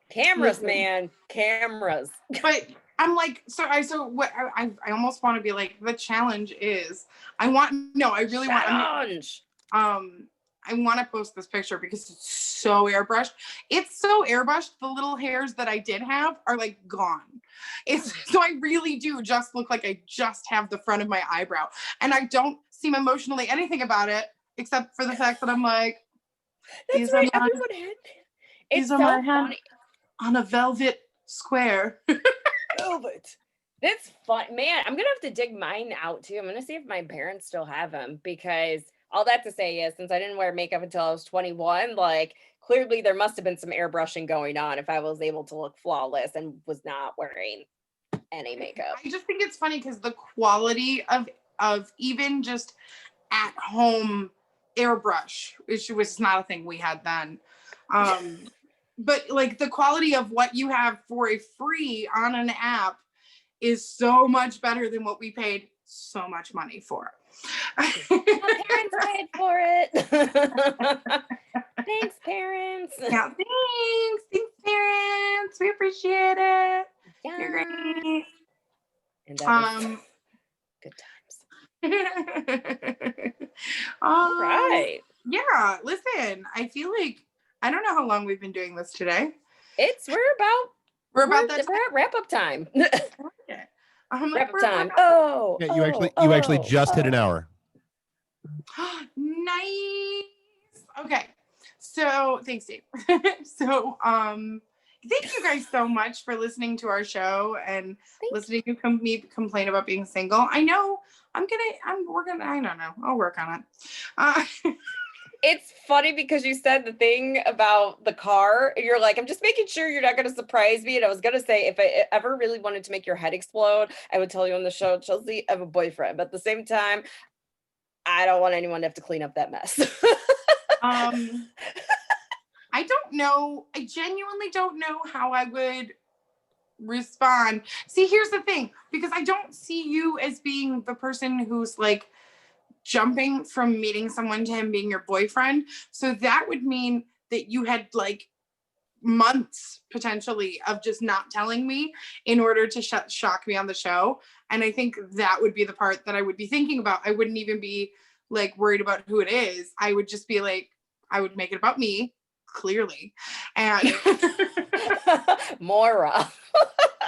Speaker 2: cameras,
Speaker 3: Listen.
Speaker 2: man, cameras.
Speaker 3: But I'm like, I almost want to be like, the challenge is, I really
Speaker 2: Challenge.
Speaker 3: want, I want to post this picture because it's so airbrushed. It's so airbrushed. The little hairs that I did have are like gone. So I really do just look like I just have the front of my eyebrow, and I don't seem emotionally anything about it, except for the fact that I'm like,
Speaker 2: That's right. Everyone had. It's so funny.
Speaker 3: On a velvet square.
Speaker 2: Velvet. That's fun, man. I'm gonna have to dig mine out too. I'm gonna see if my parents still have them because all that to say is, since I didn't wear makeup until I was 21, like clearly there must have been some airbrushing going on if I was able to look flawless and was not wearing any makeup.
Speaker 3: I just think it's funny because the quality of even just at home airbrush, which was not a thing we had then. But like the quality of what you have for a free on an app is so much better than what we paid so much money for.
Speaker 2: My parents paid for it. Thanks, parents.
Speaker 3: Yeah, thanks parents. We appreciate it.
Speaker 2: Yeah.
Speaker 3: You're great.
Speaker 2: And that was good times. All right.
Speaker 3: Yeah, listen, I feel like I don't know how long we've been doing this today.
Speaker 2: We're at wrap up time. Wrap up time.
Speaker 1: Yeah, you actually just hit an hour.
Speaker 3: Nice. Okay. So thanks, Dave. So thank you guys so much for listening to our show and listening to me complain about being single. I know I don't know. I'll work on it.
Speaker 2: It's funny because you said the thing about the car. You're like, I'm just making sure you're not going to surprise me. And I was going to say, if I ever really wanted to make your head explode, I would tell you on the show, Chelsea, I have a boyfriend. But at the same time, I don't want anyone to have to clean up that mess.
Speaker 3: I don't know. I genuinely don't know how I would respond. See, here's the thing, because I don't see you as being the person who's like jumping from meeting someone to him being your boyfriend. So that would mean that you had like months potentially of just not telling me in order to shock me on the show. And I think that would be the part that I would be thinking about. I wouldn't even be like worried about who it is. I would just be like, I would make it about me, clearly. And
Speaker 2: Mora.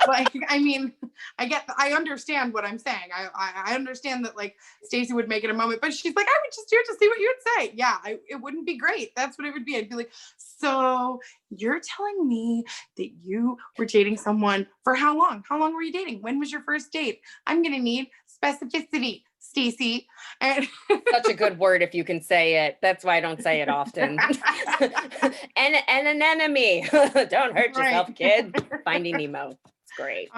Speaker 3: like, I mean, I understand what I'm saying. I understand that like Stacey would make it a moment, but she's like, I would just here to see what you would say. Yeah, it wouldn't be great. That's what it would be. I'd be like, so you're telling me that you were dating someone for how long? How long were you dating? When was your first date? I'm going to need specificity, Stacey. And
Speaker 2: such a good word if you can say it. That's why I don't say it often. and an enemy. Don't hurt yourself, kid. Finding Nemo. It's great.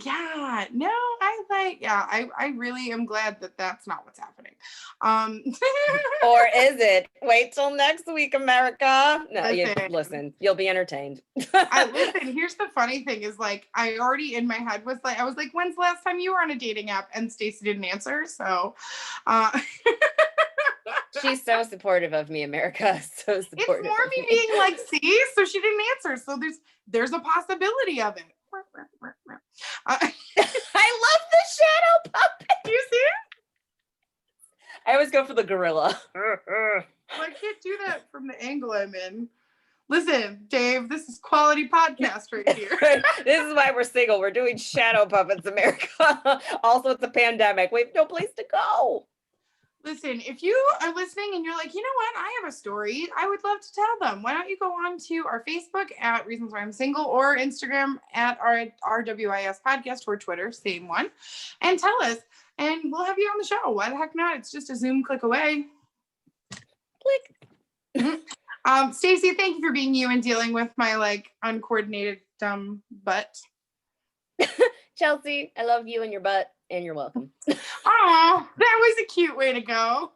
Speaker 3: Yeah, no, I really am glad that that's not what's happening.
Speaker 2: Or is it? Wait till next week, America. No, listen, you'll be entertained.
Speaker 3: Listen, here's the funny thing is like, I already in my head was like, I was like, when's the last time you were on a dating app? And Stacey didn't answer. So,
Speaker 2: She's so supportive of me, America. So supportive.
Speaker 3: It's more
Speaker 2: of
Speaker 3: me being like, see, so she didn't answer. So there's a possibility of it.
Speaker 2: I love the shadow puppet.
Speaker 3: You see it?
Speaker 2: I always go for the gorilla.
Speaker 3: Well, I can't do that from the angle I'm in. Listen, Dave, this is quality podcast right here.
Speaker 2: This is why we're single. We're doing shadow puppets, America. Also, it's a pandemic. We have no place to go.
Speaker 3: Listen, if you are listening and you're like, you know what, I have a story, I would love to tell them. Why don't you go on to our Facebook at Reasons Why I'm Single or Instagram at our RWIS podcast or Twitter, same one, and tell us, and we'll have you on the show. Why the heck not? It's just a Zoom click away.
Speaker 2: Click.
Speaker 3: Stacey, thank you for being you and dealing with my like uncoordinated dumb butt.
Speaker 2: Chelsea, I love you and your butt, and you're welcome.
Speaker 3: Oh, that was a cute way to go.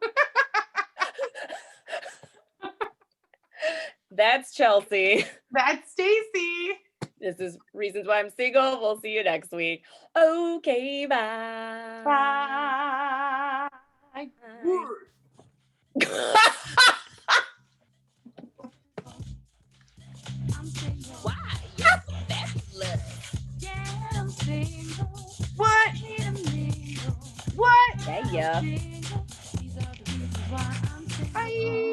Speaker 2: That's Chelsea.
Speaker 3: That's Stacey.
Speaker 2: This is Reasons Why I'm Single. We'll see you next week. Okay, bye.
Speaker 3: Bye.
Speaker 4: I'm single.
Speaker 2: Why? You're so fabulous.
Speaker 4: Yeah, I'm single.
Speaker 3: What?
Speaker 4: Need a mingle.
Speaker 3: What?
Speaker 2: Yeah.
Speaker 4: Single. These are the reasons why I'm single.
Speaker 3: Bye.